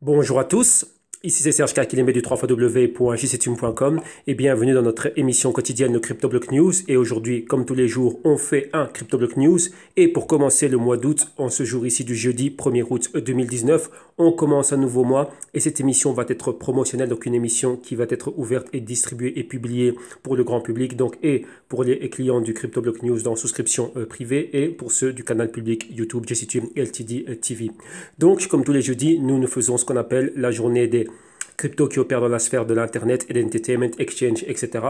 Bonjour à tous, ici c'est Serge Kakilembé du www.jctune.com et bienvenue dans notre émission quotidienne de CryptoBlock News. Et aujourd'hui, comme tous les jours, on fait un CryptoBlock News. Et pour commencer le mois d'août, en ce jour ici du jeudi 1er août 2019, on commence un nouveau mois et cette émission va être promotionnelle, donc une émission qui va être ouverte et distribuée et publiée pour le grand public, donc et pour les clients du CryptoBlock News dans souscription privée et pour ceux du canal public YouTube JCTune LTD TV. Donc, comme tous les jeudis, nous faisons ce qu'on appelle la journée des cryptos qui opèrent dans la sphère de l'Internet et de l'entertainment, exchange, etc.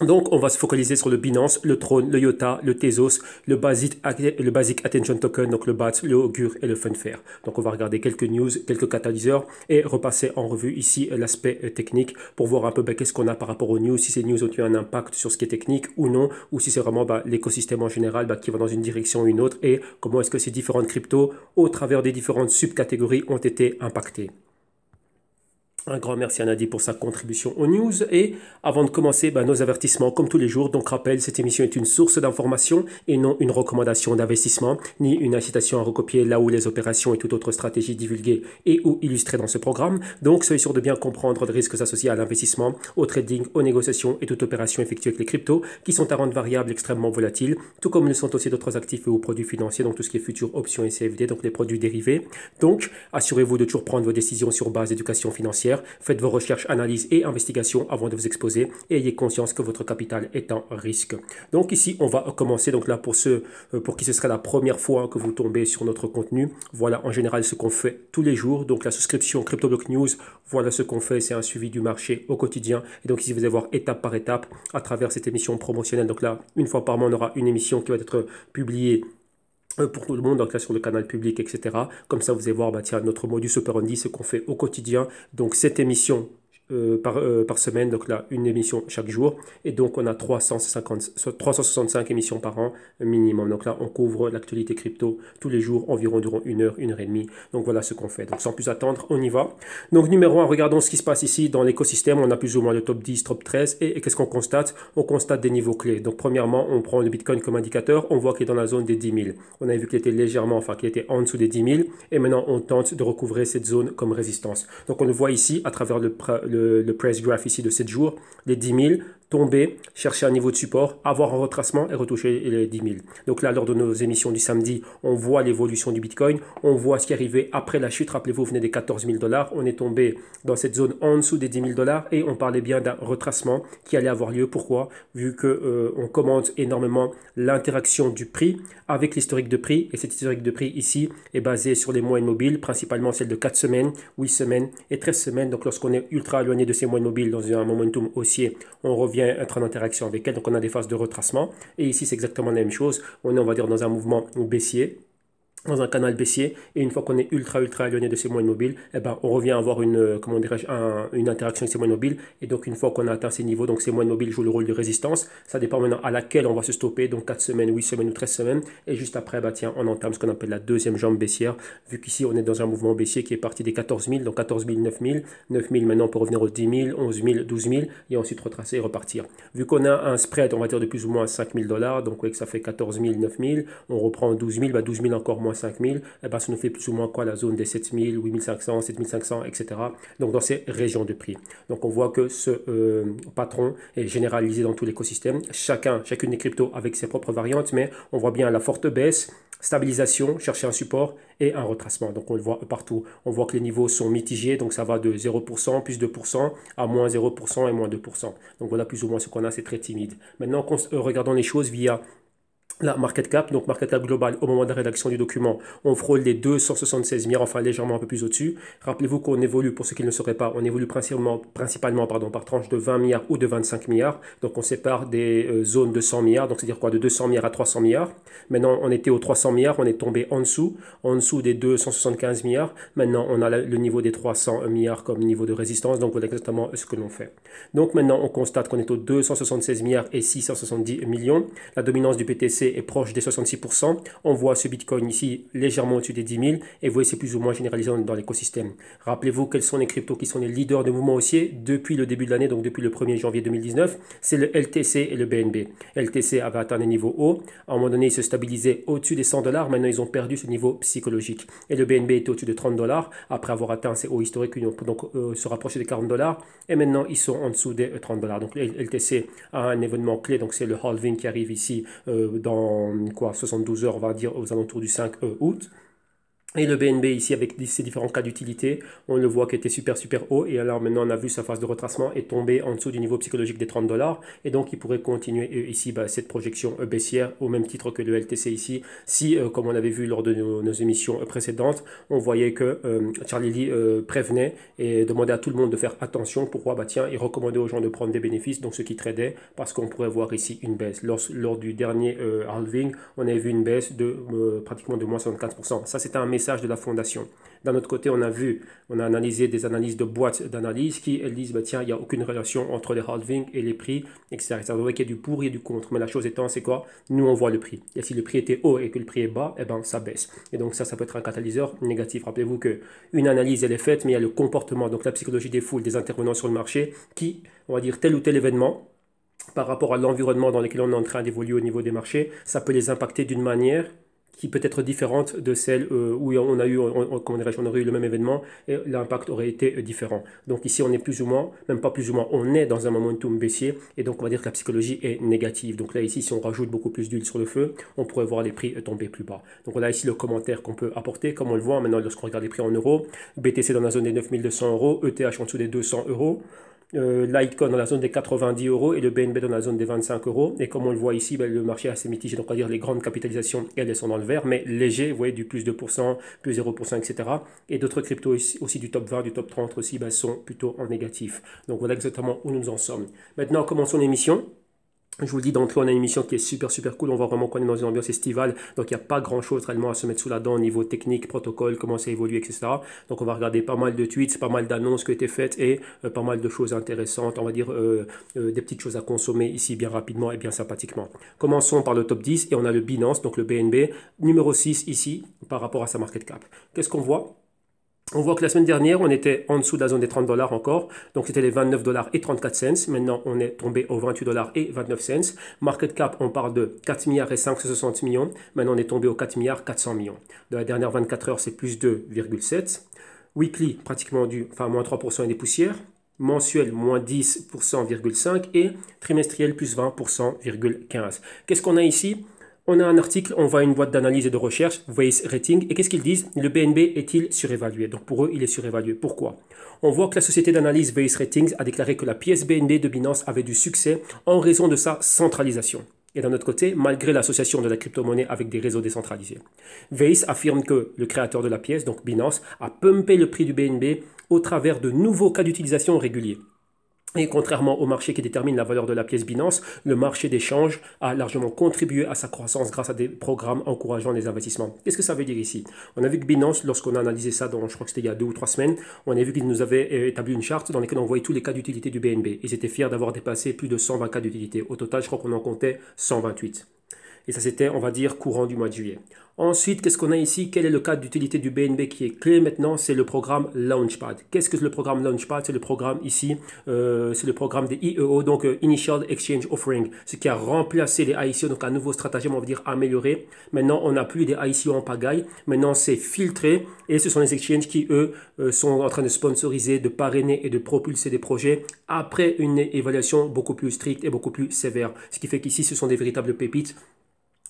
Donc, on va se focaliser sur le Binance, le Tron, le IOTA, le Tezos, le Basic Attention Token, donc le BATS, le Augur et le Funfair. Donc, on va regarder quelques news, quelques catalyseurs et repasser en revue ici l'aspect technique pour voir un peu qu'est-ce qu'on a par rapport aux news, si ces news ont eu un impact sur ce qui est technique ou non, ou si c'est vraiment l'écosystème en général qui va dans une direction ou une autre et comment est-ce que ces différentes cryptos, au travers des différentes subcatégories, ont été impactées. Un grand merci à Nadi pour sa contribution aux news. Et avant de commencer, nos avertissements comme tous les jours. Donc rappel, cette émission est une source d'information et non une recommandation d'investissement, ni une incitation à recopier là où les opérations et toute autre stratégie divulguée et ou illustrée dans ce programme. Donc soyez sûr de bien comprendre les risques associés à l'investissement, au trading, aux négociations et toute opération effectuée avec les cryptos qui sont à rente variable extrêmement volatiles, tout comme le sont aussi d'autres actifs et ou produits financiers, donc tout ce qui est futures, options et CFD, donc les produits dérivés. Donc assurez-vous de toujours prendre vos décisions sur base d'éducation financière. Faites vos recherches, analyses et investigations avant de vous exposer et ayez conscience que votre capital est en risque. Donc ici, on va commencer. Donc là, pour qui ce serait la première fois que vous tombez sur notre contenu, voilà en général ce qu'on fait tous les jours. Donc la souscription CryptoBlock News, voilà ce qu'on fait. C'est un suivi du marché au quotidien. Et donc ici, vous allez voir étape par étape à travers cette émission promotionnelle. Donc là, une fois par mois, on aura une émission qui va être publiée pour tout le monde, donc là sur le canal public, etc. Comme ça, vous allez voir, tiens, notre modus operandi, ce qu'on fait au quotidien. Donc, cette émission par semaine, donc là, une émission chaque jour. Et donc, on a 365 émissions par an minimum. Donc là, on couvre l'actualité crypto tous les jours, environ durant une heure et demie. Donc, voilà ce qu'on fait. Donc, sans plus attendre, on y va. Donc, numéro un, regardons ce qui se passe ici dans l'écosystème. On a plus ou moins le top 10, top 13. Et qu'est-ce qu'on constate? On constate des niveaux clés. Donc, premièrement, on prend le Bitcoin comme indicateur. On voit qu'il est dans la zone des 10 000. On a vu qu'il était légèrement, enfin, qu'il était en dessous des 10 000. Et maintenant, on tente de recouvrer cette zone comme résistance. Donc, on le voit ici à travers le price graph ici de 7 jours, les 10 000, tomber, chercher un niveau de support, avoir un retracement et retoucher les 10 000. Donc là, lors de nos émissions du samedi, on voit l'évolution du Bitcoin, on voit ce qui est arrivé après la chute. Rappelez-vous, vous venez des 14 000 $, on est tombé dans cette zone en dessous des 10 000 $ et on parlait bien d'un retracement qui allait avoir lieu. Pourquoi? Vu que on commente énormément l'interaction du prix avec l'historique de prix, et cet historique de prix ici est basé sur les moyennes mobiles, principalement celles de 4 semaines, 8 semaines et 13 semaines. Donc lorsqu'on est ultra éloigné de ces moyennes mobiles dans un momentum haussier, on revient être en interaction avec elles. Donc on a des phases de retracement. Et ici, c'est exactement la même chose. On est, on va dire, dans un mouvement baissier, dans un canal baissier, et une fois qu'on est ultra éloigné de ces moyennes mobiles, on revient à avoir comment dirais-je, une interaction avec ces moyennes mobiles. Et donc une fois qu'on a atteint ces niveaux, donc ces moyennes mobiles jouent le rôle de résistance. Ça dépend maintenant à laquelle on va se stopper, donc 4 semaines, 8 semaines ou 13 semaines. Et juste après, tiens, on entame ce qu'on appelle la deuxième jambe baissière, vu qu'ici on est dans un mouvement baissier qui est parti des 14 000, donc 14 000, 9 000, 9 000 maintenant pour revenir aux 10 000, 11 000, 12 000, et ensuite retracer et repartir. Vu qu'on a un spread, on va dire de plus ou moins 5 000 $, donc oui, que ça fait 14 000, 9 000, on reprend 12 000, 12 000 encore moins 5 000, ça nous fait plus ou moins quoi, la zone des 7 000, 8 500, 7 500, etc. Donc dans ces régions de prix. Donc on voit que ce patron est généralisé dans tout l'écosystème. Chacune des cryptos avec ses propres variantes, mais on voit bien la forte baisse, stabilisation, chercher un support et un retracement. Donc on le voit partout. On voit que les niveaux sont mitigés, donc ça va de 0%, plus 2%, à moins 0% et moins 2%. Donc voilà plus ou moins ce qu'on a, c'est très timide. Maintenant, regardons les choses via la market cap, donc market cap global au moment de la rédaction du document, on frôle les 276 milliards, enfin légèrement un peu plus au-dessus. Rappelez-vous qu'on évolue, pour ceux qui ne le sauraient pas, on évolue principalement par tranche de 20 milliards ou de 25 milliards. Donc on sépare des zones de 100 milliards, donc c'est-à-dire quoi, de 200 milliards à 300 milliards. Maintenant on était aux 300 milliards, on est tombé en dessous des 275 milliards. Maintenant on a le niveau des 300 milliards comme niveau de résistance, donc voilà exactement ce que l'on fait. Donc maintenant on constate qu'on est aux 276 milliards et 670 millions. La dominance du BTC LTC est proche des 66%. On voit ce Bitcoin ici légèrement au-dessus des 10 000 et vous voyez c'est plus ou moins généralisé dans l'écosystème. Rappelez-vous quels sont les cryptos qui sont les leaders de mouvement haussier depuis le début de l'année, donc depuis le 1er janvier 2019, c'est le LTC et le BNB. LTC avait atteint des niveaux hauts, à un moment donné il se stabilisait au-dessus des 100 $, maintenant ils ont perdu ce niveau psychologique. Et le BNB était au-dessus de 30 $, après avoir atteint ses hauts historiques, donc se rapprocher des 40 $, et maintenant ils sont en dessous des 30 $. Donc LTC a un événement clé, donc c'est le halving qui arrive ici dans 72 heures, on va dire aux alentours du 5 août. Et le BNB ici avec ces différents cas d'utilité, on le voit qui était super haut et alors maintenant on a vu sa phase de retracement est tombée en dessous du niveau psychologique des 30 $ et donc il pourrait continuer ici cette projection baissière au même titre que le LTC ici. Si comme on l'avait vu lors de nos émissions précédentes, on voyait que Charlie Lee prévenait et demandait à tout le monde de faire attention. Pourquoi? Bah tiens, il recommandait aux gens de prendre des bénéfices, donc ceux qui tradaient, parce qu'on pourrait voir ici une baisse. Lors du dernier halving, on avait vu une baisse de pratiquement de moins 64%. Ça c'était un message de la fondation. D'un autre côté, on a analysé des analyses de boîtes d'analyse qui elles disent bah, tiens, il n'y a aucune relation entre les halvings et les prix, etc. Ça veut dire qu'il y a du pour et du contre. Mais la chose étant, c'est quoi? Nous, on voit le prix. Et si le prix était haut et que le prix est bas, eh ben, ça baisse. Et donc ça peut être un catalyseur négatif. Rappelez-vous qu'une analyse, elle est faite, mais il y a le comportement, donc la psychologie des foules, des intervenants sur le marché, qui, on va dire, tel ou tel événement, par rapport à l'environnement dans lequel on est en train d'évoluer au niveau des marchés, ça peut les impacter d'une manière qui peut être différente de celle où on aurait eu le même événement et l'impact aurait été différent. Donc ici, on est plus ou moins, même pas plus ou moins, on est dans un momentum baissier et donc on va dire que la psychologie est négative. Donc là, ici, si on rajoute beaucoup plus d'huile sur le feu, on pourrait voir les prix tomber plus bas. Donc on a ici le commentaire qu'on peut apporter, comme on le voit maintenant lorsqu'on regarde les prix en euros. BTC dans la zone des 9200 €, ETH en dessous des 200 €. Litecoin dans la zone des 90 € et le BNB dans la zone des 25 €. Et comme on le voit ici, ben, le marché est assez mitigé. Donc, on va dire les grandes capitalisations, elles sont dans le vert, mais léger, vous voyez, du plus 2%, plus 0%, etc. Et d'autres cryptos aussi du top 20, du top 30 aussi, ben, sont plutôt en négatif. Donc, voilà exactement où nous en sommes. Maintenant, commençons l'émission. Je vous le dis d'entrée, on a une émission qui est super cool. On voit vraiment qu'on est dans une ambiance estivale. Donc, il n'y a pas grand chose réellement à se mettre sous la dent au niveau technique, protocole, comment ça évolue, etc. Donc, on va regarder pas mal de tweets, pas mal d'annonces qui ont été faites et pas mal de choses intéressantes. On va dire des petites choses à consommer ici bien rapidement et bien sympathiquement. Commençons par le top 10 et on a le Binance, donc le BNB, numéro 6 ici par rapport à sa market cap. Qu'est-ce qu'on voit? On voit que la semaine dernière, on était en dessous de la zone des 30 $ encore. Donc, c'était les 29 $ et 34 cents. Maintenant, on est tombé aux 28 $ et 29 cents. Market cap, on parle de 4 milliards et 560 millions. Maintenant, on est tombé aux 4 milliards 400 millions. De la dernière 24 heures, c'est plus 2,7. Weekly, pratiquement moins 3% et des poussières. Mensuel, moins 10%,5 et trimestriel, plus 20%,15. Qu'est-ce qu'on a ici? On a un article, on voit une boîte d'analyse et de recherche, Weiss Rating, et qu'est-ce qu'ils disent? Le BNB est-il surévalué? Donc pour eux, il est surévalué. Pourquoi? On voit que la société d'analyse Weiss Ratings a déclaré que la pièce BNB de Binance avait du succès en raison de sa centralisation. Et d'un autre côté, malgré l'association de la crypto-monnaie avec des réseaux décentralisés. Weiss affirme que le créateur de la pièce, donc Binance, a pumpé le prix du BNB au travers de nouveaux cas d'utilisation réguliers. Et contrairement au marché qui détermine la valeur de la pièce Binance, le marché d'échange a largement contribué à sa croissance grâce à des programmes encourageant les investissements. Qu'est-ce que ça veut dire ici? On a vu que Binance, lorsqu'on a analysé ça, je crois que c'était il y a 2 ou 3 semaines, on a vu qu'ils nous avaient établi une charte dans laquelle on voyait tous les cas d'utilité du BNB. Ils étaient fiers d'avoir dépassé plus de 120 cas d'utilité. Au total, je crois qu'on en comptait 128. Et ça, c'était, on va dire, courant du mois de juillet. Ensuite, qu'est-ce qu'on a ici? Quel est le cas d'utilité du BNB qui est clé maintenant? C'est le programme Launchpad. Qu'est-ce que le programme Launchpad? C'est le programme ici, c'est le programme des IEO, donc Initial Exchange Offering, ce qui a remplacé les ICO, donc un nouveau stratagème, on va dire amélioré. Maintenant, on n'a plus des ICO en pagaille. Maintenant, c'est filtré et ce sont les exchanges qui, eux, sont en train de sponsoriser, de parrainer et de propulser des projets après une évaluation beaucoup plus stricte et beaucoup plus sévère. Ce qui fait qu'ici, ce sont des véritables pépites.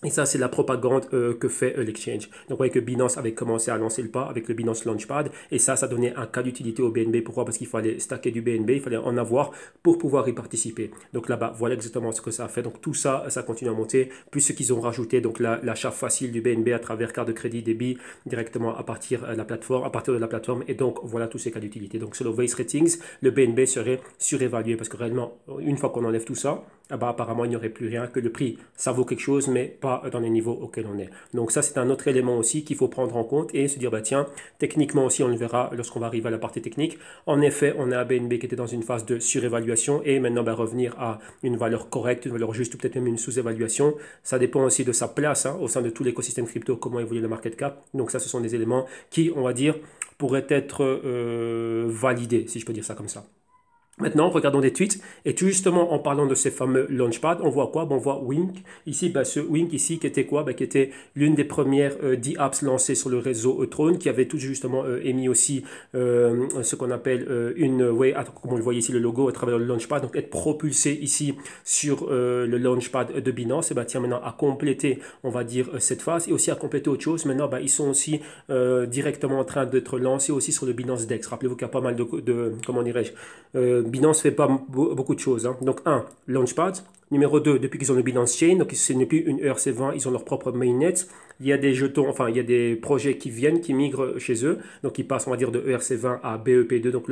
Et ça, c'est la propagande que fait l'exchange. Donc, vous voyez que Binance avait commencé à lancer le pas avec le Binance Launchpad. Et ça donnait un cas d'utilité au BNB. Pourquoi? Parce qu'il fallait stacker du BNB, il fallait en avoir pour pouvoir y participer. Donc là-bas, voilà exactement ce que ça a fait. Donc tout ça, ça continue à monter. Plus ce qu'ils ont rajouté, donc l'achat facile du BNB à travers carte de crédit, débit, directement à partir de la plateforme. Et donc, voilà tous ces cas d'utilité. Donc, selon Weiss Ratings, le BNB serait surévalué. Parce que réellement, une fois qu'on enlève tout ça, ah bah, apparemment il n'y aurait plus rien, que le prix ça vaut quelque chose mais pas dans les niveaux auxquels on est. Donc ça c'est un autre élément aussi qu'il faut prendre en compte et se dire bah tiens, techniquement aussi on le verra lorsqu'on va arriver à la partie technique. En effet, on a BNB qui était dans une phase de surévaluation et maintenant bah, revenir à une valeur correcte, une valeur juste ou peut-être même une sous-évaluation. Ça dépend aussi de sa place au sein de tout l'écosystème crypto, comment évolue le market cap. Donc ça ce sont des éléments qui, on va dire, pourraient être validés, si je peux dire ça comme ça. Maintenant, regardons des tweets. Et tout justement, en parlant de ces fameux launchpads, on voit quoi? On voit Wink. Ici, ce Wink ici, qui était quoi? Qui était l'une des premières 10 apps lancées sur le réseau Throne, qui avait tout justement émis aussi ce qu'on appelle une way, comme on le voit ici, le logo à travers le launchpad, donc être propulsé ici sur le launchpad de Binance. Et tiens, maintenant, à compléter, on va dire, cette phase et aussi à compléter autre chose. Maintenant, ils sont aussi directement en train d'être lancés aussi sur le Binance Dex. Rappelez-vous qu'il y a pas mal de comment dirais-je, Binance fait pas beaucoup de choses. Donc, un, Launchpad. Numéro 2, depuis qu'ils ont le Binance Chain, donc ce n'est plus une ERC20, ils ont leur propre mainnet. Il y a des jetons, enfin, il y a des projets qui viennent, qui migrent chez eux. Donc, ils passent, on va dire, de ERC20 à BEP2, donc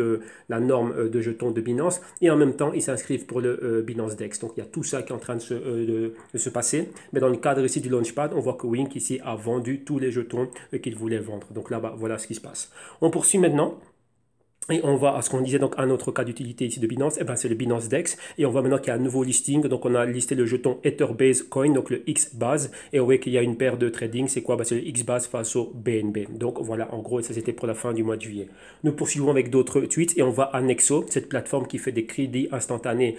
la norme de jetons de Binance. Et en même temps, ils s'inscrivent pour le Binance Dex. Donc, il y a tout ça qui est en train de se passer. Mais dans le cadre ici du Launchpad, on voit que Wink ici a vendu tous les jetons qu'il voulait vendre. Donc là-bas, voilà ce qui se passe. On poursuit maintenant. Et on va à ce qu'on disait, donc un autre cas d'utilité ici de Binance, c'est le Binance Dex. Et on voit maintenant qu'il y a un nouveau listing. Donc on a listé le jeton Etherbase Coin, donc le XBAS. Et on voit qu'il y a une paire de trading. C'est quoi? C'est le XBAS face au BNB. Donc voilà, en gros, ça c'était pour la fin du mois de juillet. Nous poursuivons avec d'autres tweets et on va à Nexo, cette plateforme qui fait des crédits instantanés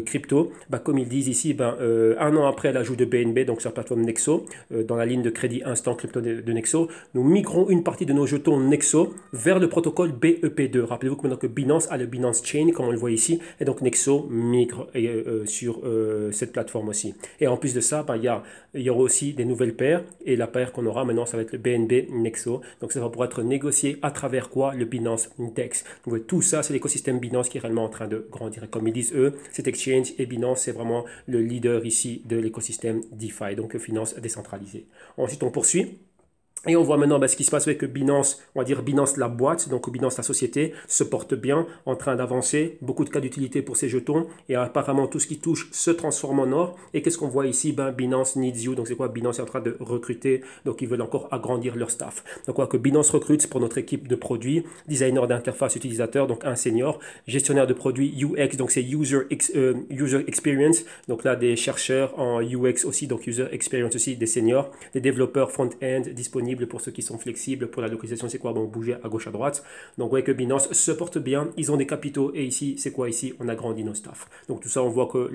crypto. Comme ils disent ici, un an après l'ajout de BNB, donc sur la plateforme Nexo, dans la ligne de crédit instant crypto de Nexo, nous migrons une partie de nos jetons Nexo vers le protocole BEP2. Rappelez-vous que maintenant que Binance a le Binance Chain, comme on le voit ici, et donc Nexo migre sur cette plateforme aussi. Et en plus de ça, il y aura aussi des nouvelles paires, et la paire qu'on aura maintenant, ça va être le BNB Nexo. Donc ça va pouvoir être négocié à travers quoi? Le Binance Dex. Donc tout ça, c'est l'écosystème Binance qui est réellement en train de grandir. Et comme ils disent eux, cet exchange et Binance, c'est vraiment le leader ici de l'écosystème DeFi, donc finance décentralisée. Ensuite, on poursuit. Et on voit maintenant ce qui se passe avec Binance, on va dire Binance la boîte, donc Binance la société, se porte bien, en train d'avancer, beaucoup de cas d'utilité pour ces jetons, et apparemment tout ce qui touche se transforme en or. Et qu'est-ce qu'on voit ici? Binance needs you, donc c'est quoi? Binance est en train de recruter, donc ils veulent encore agrandir leur staff. Donc quoi que Binance recrute, c'est pour notre équipe de produits, designer d'interface utilisateur, donc un senior, gestionnaire de produits UX, donc c'est user experience, donc là des chercheurs en UX aussi, donc user experience aussi, des seniors, des développeurs front-end disponibles pour ceux qui sont flexibles. Pour la localisation, c'est quoi? Bouger à gauche, à droite. Donc, vous voyez que Binance se porte bien. Ils ont des capitaux. Et ici, c'est quoi? Ici, on agrandit nos staffs. Donc, tout ça, on voit que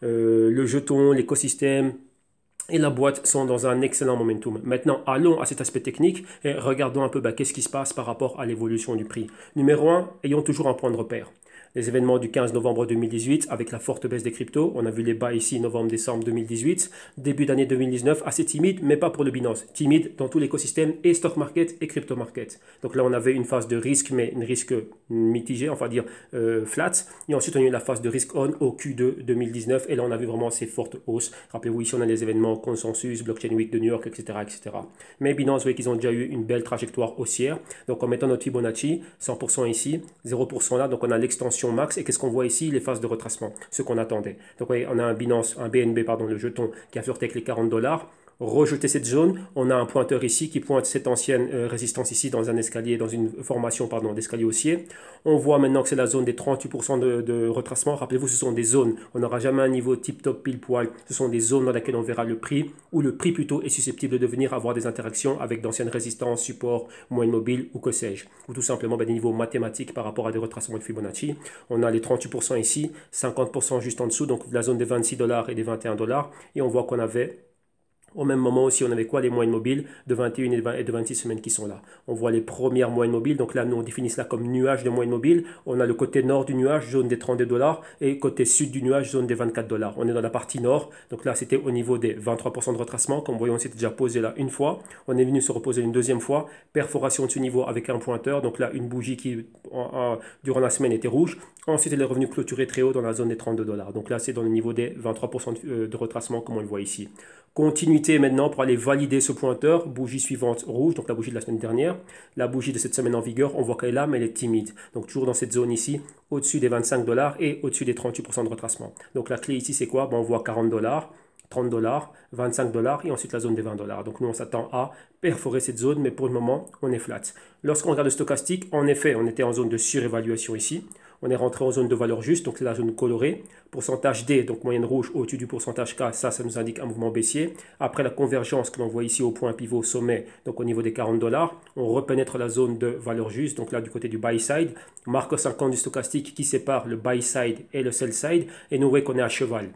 le jeton, l'écosystème et la boîte sont dans un excellent momentum. Maintenant, allons à cet aspect technique et regardons un peu qu'est-ce qui se passe par rapport à l'évolution du prix. Numéro 1, ayons toujours un point de repère. Les événements du 15 novembre 2018 avec la forte baisse des cryptos. On a vu les bas ici novembre-décembre 2018. Début d'année 2019, assez timide, mais pas pour le Binance. Timide dans tout l'écosystème et stock market et crypto market. Donc là, on avait une phase de risque, mais une risque mitigé, enfin dire flat. Et ensuite, on a eu la phase de risque on au Q2 2019. Et là, on a vu vraiment ces fortes hausses. Rappelez-vous, ici, on a les événements Consensus, Blockchain Week de New York, etc. etc. Mais Binance, vous voyez qu'ils ont déjà eu une belle trajectoire haussière. Donc en mettant notre Fibonacci, 100% ici, 0% là. Donc on a l'extension max. Et qu'est-ce qu'on voit ici? Les phases de retracement, ce qu'on attendait. Donc voyez, on a un Binance, un BNB, pardon, le jeton qui a flirté avec les $40. Rejeter cette zone, on a un pointeur ici qui pointe cette ancienne résistance ici dans un escalier, dans une formation d'escalier haussier. On voit maintenant que c'est la zone des 38% de retracement. Rappelez-vous, ce sont des zones. On n'aura jamais un niveau tip-top pile-poil. Ce sont des zones dans lesquelles on verra le prix, ou le prix plutôt est susceptible de venir avoir des interactions avec d'anciennes résistances, supports, moyennes mobiles ou que sais-je. Ou tout simplement des niveaux mathématiques par rapport à des retracements de Fibonacci. On a les 38% ici, 50% juste en dessous, donc la zone des $26 et des $21. Et on voit qu'on avait au même moment aussi, on avait quoi? Les moyennes mobiles de 21 et de 26 semaines qui sont là. On voit les premières moyennes mobiles. Donc là, nous, on définit cela comme nuage de moyennes mobiles. On a le côté nord du nuage, zone des $32, et côté sud du nuage, zone des $24. On est dans la partie nord. Donc là, c'était au niveau des 23% de retracement. Comme vous voyez, on s'était déjà posé là une fois. On est venu se reposer une deuxième fois. Perforation de ce niveau avec un pointeur. Donc là, une bougie qui, durant la semaine, était rouge. Ensuite, elle est revenue clôturer très haut dans la zone des $32. Donc là, c'est dans le niveau des 23% de retracement, comme on le voit ici. Continuité maintenant pour aller valider ce pointeur. Bougie suivante rouge, donc la bougie de la semaine dernière. La bougie de cette semaine en vigueur, on voit qu'elle est là, mais elle est timide. Donc toujours dans cette zone ici, au-dessus des 25 $ et au-dessus des 38% de retracement. Donc la clé ici, c'est quoi? On voit 40 $, 30 $, 25 $ et ensuite la zone des 20 $. Donc nous, on s'attend à perforer cette zone, mais pour le moment, on est flat. Lorsqu'on regarde le stochastique, en effet, on était en zone de surévaluation ici. On est rentré en zone de valeur juste, donc c'est la zone colorée. Pourcentage D, donc moyenne rouge au-dessus du pourcentage K, ça nous indique un mouvement baissier. Après la convergence que l'on voit ici au point pivot sommet, donc au niveau des 40 $, on repénètre la zone de valeur juste, donc là du côté du buy side. Marque 50 du stochastique qui sépare le buy side et le sell side. Et nous voyons qu'on est à cheval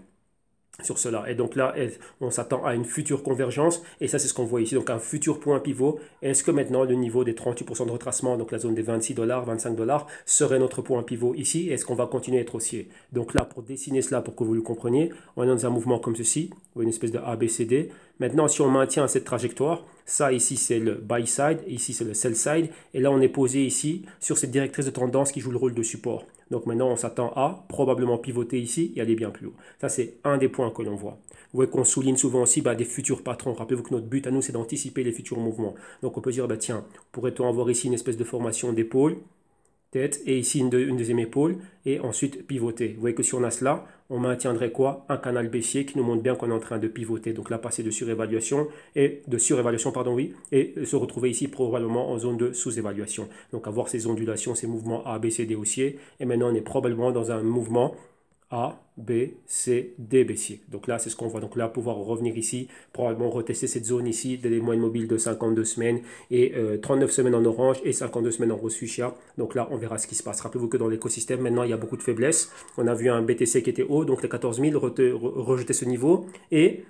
sur cela. Et donc là, on s'attend à une future convergence. Et ça, c'est ce qu'on voit ici. Donc un futur point pivot. Est-ce que maintenant, le niveau des 38% de retracement, donc la zone des 26 $, 25 $, serait notre point pivot ici? Est-ce qu'on va continuer à être haussier? Donc là, pour dessiner cela, pour que vous le compreniez, on est dans un mouvement comme ceci, une espèce de ABCD. Maintenant, si on maintient cette trajectoire, ça ici, c'est le buy side, ici, c'est le sell side. Et là, on est posé ici sur cette directrice de tendance qui joue le rôle de support. Donc maintenant, on s'attend à probablement pivoter ici et aller bien plus haut. Ça, c'est un des points que l'on voit. Vous voyez qu'on souligne souvent aussi des futurs patrons. Rappelez-vous que notre but à nous, c'est d'anticiper les futurs mouvements. Donc on peut dire, tiens, pourrait-on avoir ici une espèce de formation d'épaule, tête, et ici une deuxième épaule, et ensuite pivoter. Vous voyez que si on a cela, on maintiendrait quoi? Un canal baissier qui nous montre bien qu'on est en train de pivoter. Donc là, passer de surévaluation, et se retrouver ici probablement en zone de sous-évaluation. Donc avoir ces ondulations, ces mouvements A, B, C, D haussiers. Et maintenant, on est probablement dans un mouvement A, B, C, D baissier. Donc là, c'est ce qu'on voit. Donc là, pouvoir revenir ici, probablement retester cette zone ici, des moyennes mobiles de 52 semaines et 39 semaines en orange et 52 semaines en rose fuchsia. Donc là, on verra ce qui se passe. Rappelez-vous que dans l'écosystème, maintenant, il y a beaucoup de faiblesses. On a vu un BTC qui était haut, donc les 14 000 rejeter ce niveau. Et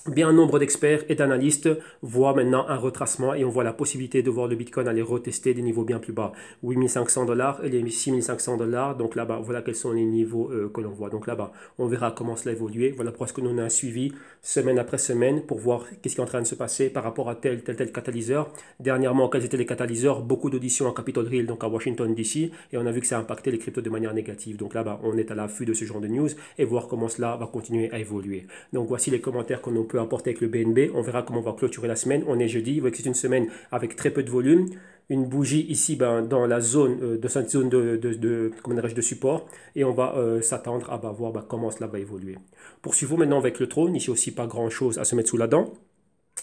bien nombre d'experts et d'analystes voient maintenant un retracement et on voit la possibilité de voir le Bitcoin aller retester des niveaux bien plus bas. 8 500 $ et les 6 500 $. Donc là-bas, voilà quels sont les niveaux que l'on voit. Donc là-bas, on verra comment cela évolue. Voilà pourquoi est-ce que nous on a un suivi semaine après semaine pour voir qu'est-ce qui est en train de se passer par rapport à tel catalyseur. Dernièrement, quels étaient les catalyseurs? Beaucoup d'auditions à Capitol Hill, donc à Washington DC, et on a vu que ça a impacté les cryptos de manière négative. Donc là-bas, on est à l'affût de ce genre de news et voir comment cela va continuer à évoluer. Donc voici les commentaires que nous peut apporter avec le BNB. On verra comment on va clôturer la semaine. On est jeudi. Vous voyez que c'est une semaine avec très peu de volume. Une bougie ici dans la zone de cette zone de support. Et on va s'attendre à voir comment cela va évoluer. Poursuivons maintenant avec le trône. Ici aussi, pas grand-chose à se mettre sous la dent.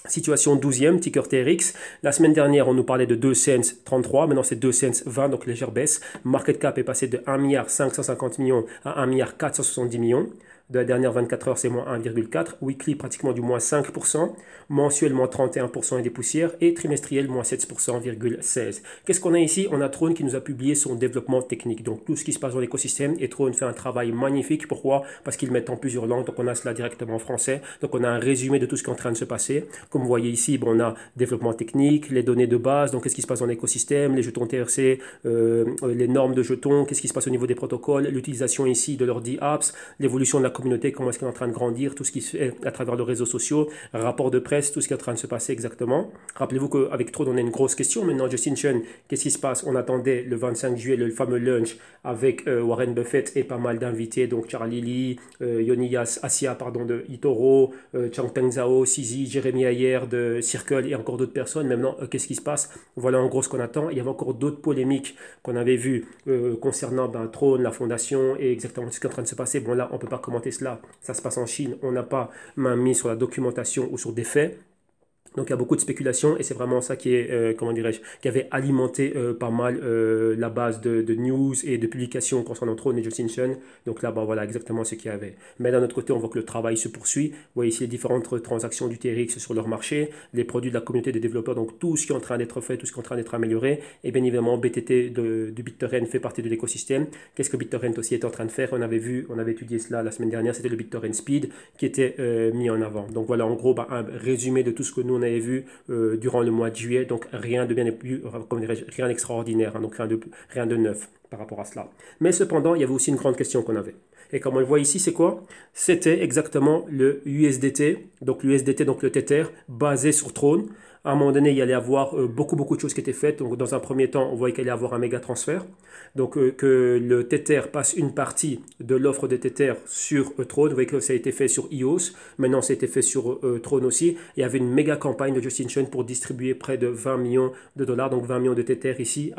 Situation 12e, ticker TRX. La semaine dernière, on nous parlait de 2 cents 33. Maintenant, c'est 2 cents 20, donc légère baisse. Market cap est passé de 1 550 millions à 1 470 millions. De la dernière 24 heures, c'est moins 1,4. Weekly, pratiquement du moins 5%. Mensuellement, 31% et des poussières. Et trimestriel, moins 7,16%. Qu'est-ce qu'on a ici? On a Throne qui nous a publié son développement technique. Donc, tout ce qui se passe dans l'écosystème. Et Throne fait un travail magnifique. Pourquoi? Parce qu'ils mettent en plusieurs langues. Donc, on a cela directement en français. Donc, on a un résumé de tout ce qui est en train de se passer. Comme vous voyez ici, on a développement technique, les données de base. Donc, qu'est-ce qui se passe dans l'écosystème? Les jetons TRC, les normes de jetons. Qu'est-ce qui se passe au niveau des protocoles? L'utilisation ici de l'ordi apps, l'évolution de la communauté, comment est-ce qu'elle est en train de grandir, tout ce qui se fait à travers les réseaux sociaux, rapports de presse, tout ce qui est en train de se passer exactement. Rappelez-vous qu'avec Throne, on a une grosse question. Maintenant, Justin Chen, qu'est-ce qui se passe? On attendait le 25 juillet le fameux lunch avec Warren Buffett et pas mal d'invités, donc Charlie Lee, Yonias Asia de Itoro, Changpeng Zhao, Sizi, Jérémy Ayer de Circle et encore d'autres personnes. Maintenant, qu'est-ce qui se passe? Voilà en gros ce qu'on attend. Il y avait encore d'autres polémiques qu'on avait vues concernant Throne, la fondation et exactement ce qui est en train de se passer. Bon là, on ne peut pas commenter cela. Ça se passe en Chine. On n'a pas main mise sur la documentation ou sur des faits. Donc il y a beaucoup de spéculation et c'est vraiment ça qui est, qui avait alimenté pas mal la base de news et de publications concernant Throne et Justin Chen. Donc là, voilà exactement ce qu'il y avait. Mais d'un autre côté, on voit que le travail se poursuit. Vous voyez ici les différentes transactions du TRX sur leur marché, les produits de la communauté des développeurs, donc tout ce qui est en train d'être fait, tout ce qui est en train d'être amélioré. Et bien évidemment, BTT de BitTorrent fait partie de l'écosystème. Qu'est-ce que BitTorrent aussi est en train de faire? On avait étudié cela la semaine dernière, c'était le BitTorrent Speed qui était mis en avant. Donc voilà en gros un résumé de tout ce que nous on avait vu durant le mois de juillet, donc rien de bien plus, rien d'extraordinaire, hein, donc rien de neuf par rapport à cela. Mais cependant, il y avait aussi une grande question qu'on avait. Et comme on le voit ici, c'est quoi? C'était exactement le USDT, donc l'USDT, donc le Tether, basé sur Throne. À un moment donné, il y allait avoir beaucoup de choses qui étaient faites. Donc, dans un premier temps, on voyait qu'il allait y avoir un méga transfert. Donc, que le Tether passe une partie de l'offre de Tether sur Throne. Vous voyez que ça a été fait sur EOS. Maintenant, ça a été fait sur Throne aussi. Il y avait une méga campagne de Justin Sun pour distribuer près de 20 millions de dollars, donc 20 millions de Tether ici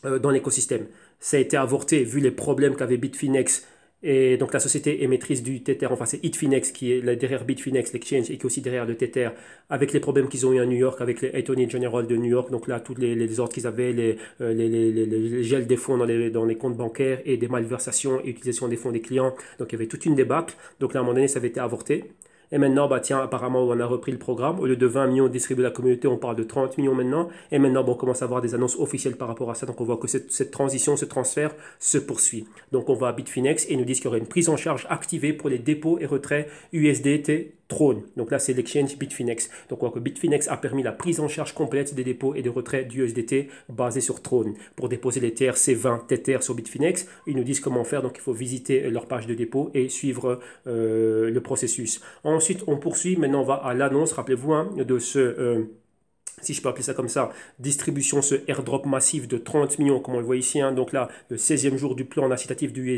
dans l'écosystème. Ça a été avorté vu les problèmes qu'avait Bitfinex. Et donc la société émettrice du Tether, enfin c'est Bitfinex qui est derrière Bitfinex, l'exchange, et qui est aussi derrière le Tether, avec les problèmes qu'ils ont eu à New York, avec les Attorney General de New York, donc là, tous les ordres qu'ils avaient, les gels des fonds dans les comptes bancaires et des malversations et utilisation des fonds des clients. Donc il y avait toute une débâcle. Donc là, à un moment donné, ça avait été avorté. Et maintenant, bah tiens, apparemment, on a repris le programme. Au lieu de 20 millions distribués à la communauté, on parle de 30 millions maintenant. Et maintenant, bon, on commence à avoir des annonces officielles par rapport à ça. Donc, on voit que cette transition, ce transfert se poursuit. Donc, on va à Bitfinex et ils nous disent qu'il y aurait une prise en charge activée pour les dépôts et retraits USDT Throne. Donc là, c'est l'exchange Bitfinex. Donc, on voit que Bitfinex a permis la prise en charge complète des dépôts et des retraits d'USDT basés sur Throne. Pour déposer les TRC20 Tether sur Bitfinex, ils nous disent comment faire. Donc, il faut visiter leur page de dépôt et suivre le processus. Ensuite, on poursuit. Maintenant, on va à l'annonce, rappelez-vous, hein, de ce, si je peux appeler ça comme ça, distribution, ce airdrop massif de 30 millions, comme on le voit ici. Hein, donc là, le 16e jour du plan incitatif du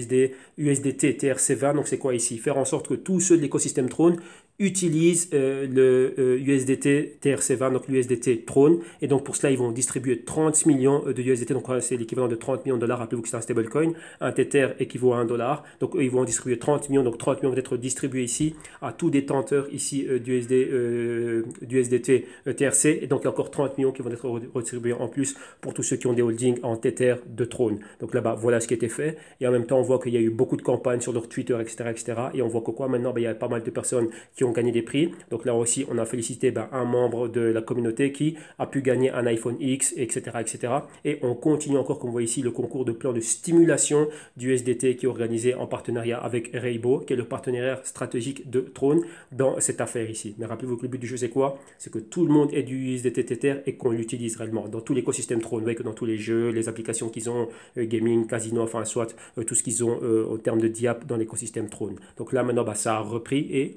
USDT TRC20. Donc, c'est quoi ici? Faire en sorte que tous ceux de l'écosystème Throne utilisent le USDT TRC20, donc l'USDT Throne. Et donc, pour cela, ils vont distribuer 30 millions de USDT. Donc, c'est l'équivalent de 30 millions de dollars. Rappelez-vous que c'est un stablecoin. Un Tether équivaut à 1 dollar. Donc, eux, ils vont distribuer 30 millions. Donc, 30 millions vont être distribués ici à tout détenteur ici d'USDT TRC. Et donc, il y a encore 30 millions qui vont être redistribués en plus pour tous ceux qui ont des holdings en Tether de Throne. Donc, là-bas, voilà ce qui a été fait. Et en même temps, on voit qu'il y a eu beaucoup de campagnes sur leur Twitter, etc. Et on voit que quoi maintenant, il y a pas mal de personnes qui ont gagné des prix. Donc là aussi, on a félicité un membre de la communauté qui a pu gagner un iPhone X, etc. Et on continue encore, comme vous voyez ici, le concours de plan de stimulation du SDT qui est organisé en partenariat avec Rainbow, qui est le partenaire stratégique de Throne dans cette affaire ici. Mais rappelez-vous que le but du jeu, c'est quoi? C'est que tout le monde ait du USDT Tether et qu'on l'utilise réellement dans tout l'écosystème Throne. Vous voyez que dans tous les jeux, les applications qu'ils ont, gaming, casino, enfin soit tout ce qu'ils ont au terme de diap dans l'écosystème Throne. Donc là, maintenant, ça a repris et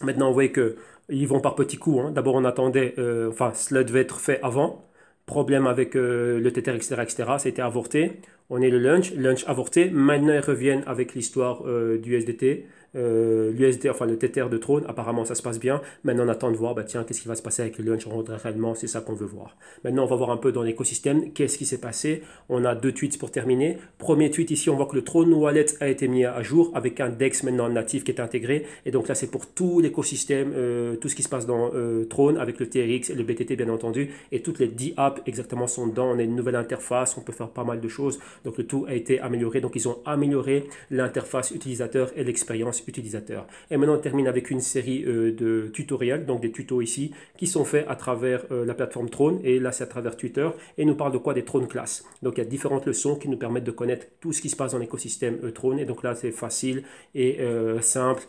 maintenant, on voit qu'ils vont par petits coups. Hein. D'abord, on attendait, cela devait être fait avant. Problème avec le Tether, etc. Ça a été avorté. On est le lunch avorté. Maintenant, ils reviennent avec l'histoire du SDT. L'USD, enfin le Tether de Throne, apparemment ça se passe bien. Maintenant on attend de voir, tiens, qu'est-ce qui va se passer avec le launch réellement, c'est ça qu'on veut voir. Maintenant on va voir un peu dans l'écosystème, qu'est-ce qui s'est passé. On a 2 tweets pour terminer. Premier tweet ici, on voit que le Throne Wallet a été mis à jour avec un DEX maintenant natif qui est intégré. Et donc là c'est pour tout l'écosystème, tout ce qui se passe dans Throne avec le TRX et le BTT bien entendu. Et toutes les 10 apps exactement sont dedans. On a une nouvelle interface, on peut faire pas mal de choses. Donc le tout a été amélioré. Donc ils ont amélioré l'interface utilisateur et l'expérience utilisateur. Et maintenant on termine avec une série de tutoriels, donc des tutos ici qui sont faits à travers la plateforme Throne, et là c'est à travers Twitter, et nous parle de quoi? Des Throne Class. Donc il y a différentes leçons qui nous permettent de connaître tout ce qui se passe dans l'écosystème Throne, et donc là c'est facile et simple,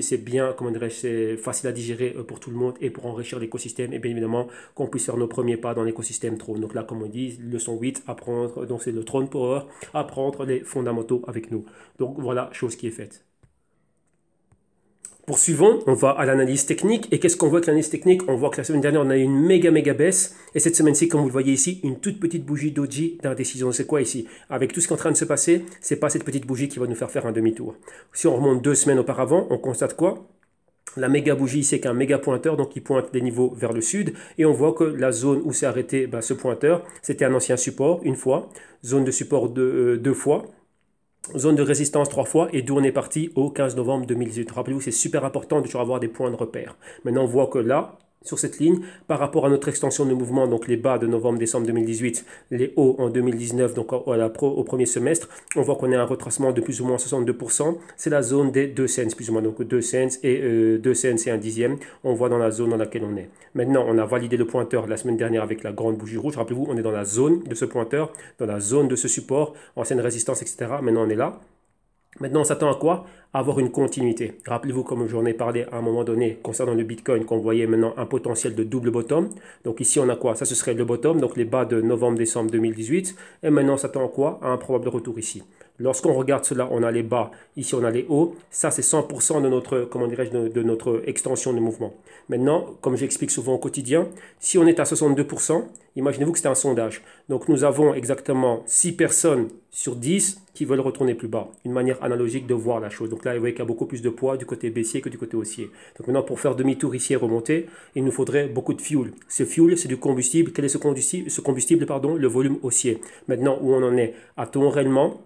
c'est bien, comment dirais-je, c'est facile à digérer pour tout le monde et pour enrichir l'écosystème, et bien évidemment qu'on puisse faire nos premiers pas dans l'écosystème Throne. Donc là comme on dit, leçon 8, apprendre, donc c'est le Throne Power, apprendre les fondamentaux avec nous. Donc voilà, chose qui est faite. Poursuivons, on va à l'analyse technique. Et qu'est-ce qu'on voit avec l'analyse technique? On voit que la semaine dernière, on a eu une méga baisse. Et cette semaine-ci, comme vous le voyez ici, une toute petite bougie doji d'indécision. C'est quoi ici? Avec tout ce qui est en train de se passer, c'est pas cette petite bougie qui va nous faire un demi-tour. Si on remonte 2 semaines auparavant, on constate quoi? La méga bougie, c'est qu'un méga pointeur, donc il pointe des niveaux vers le sud. Et on voit que la zone où s'est arrêté ce pointeur, c'était un ancien support, une fois. Zone de support 2 fois. Zone de résistance 3 fois, et d'où on est parti au 15 novembre 2018. Rappelez-vous, c'est super important de toujours avoir des points de repère. Maintenant, on voit que là, sur cette ligne, par rapport à notre extension de mouvement, donc les bas de novembre-décembre 2018, les hauts en 2019, donc au premier semestre, on voit qu'on a un retracement de plus ou moins 62%. C'est la zone des 2 cents, plus ou moins, donc 2 cents et 2 cents et un dixième. On voit dans la zone dans laquelle on est. Maintenant, on a validé le pointeur la semaine dernière avec la grande bougie rouge. Rappelez-vous, on est dans la zone de ce pointeur, dans la zone de ce support, ancienne résistance, etc. Maintenant, on est là. Maintenant, on s'attend à quoi? À avoir une continuité. Rappelez-vous, comme j'en ai parlé à un moment donné concernant le Bitcoin, qu'on voyait maintenant un potentiel de double bottom. Donc ici, on a quoi? Ça, ce serait le bottom, donc les bas de novembre-décembre 2018. Et maintenant, on s'attend à quoi? À un probable retour ici. Lorsqu'on regarde cela, on a les bas, ici on a les hauts. Ça, c'est 100% de notre, comment dirais-je, de notre extension de mouvement. Maintenant, comme j'explique souvent au quotidien, si on est à 62%, imaginez-vous que c'est un sondage. Donc nous avons exactement 6 personnes sur 10 qui veulent retourner plus bas. Une manière analogique de voir la chose. Donc là, vous voyez qu'il y a beaucoup plus de poids du côté baissier que du côté haussier. Donc maintenant, pour faire demi-tour ici et remonter, il nous faudrait beaucoup de fuel. Ce fuel, c'est du combustible. Quel est ce combustible? Ce combustible, pardon, le volume haussier. Maintenant, où on en est? A-t-on réellement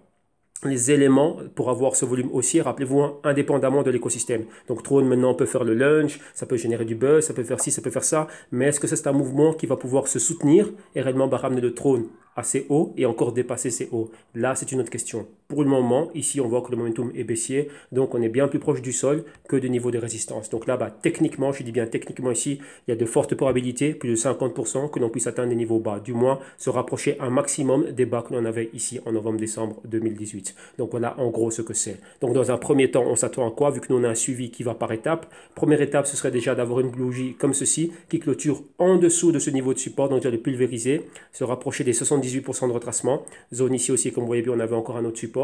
les éléments pour avoir ce volume haussier, rappelez-vous, indépendamment de l'écosystème. Donc Trône maintenant peut faire le lunge, ça peut générer du buzz, ça peut faire ci, ça peut faire ça, mais est-ce que c'est un mouvement qui va pouvoir se soutenir et réellement ramener le Trône assez haut et encore dépasser ces hauts? Là, c'est une autre question. Pour le moment, ici, on voit que le momentum est baissier, donc on est bien plus proche du sol que du niveau de résistance. Donc là, techniquement, je dis bien techniquement ici, il y a de fortes probabilités, plus de 50%, que l'on puisse atteindre des niveaux bas, du moins se rapprocher un maximum des bas que l'on avait ici en novembre-décembre 2018. Donc voilà en gros ce que c'est. Donc dans un premier temps, on s'attend à quoi? Vu que nous on a un suivi qui va par étapes. Première étape, ce serait déjà d'avoir une bougie comme ceci, qui clôture en dessous de ce niveau de support, donc déjà de pulvériser, se rapprocher des 78% de retracement. Zone ici aussi, comme vous voyez bien, on avait encore un autre support.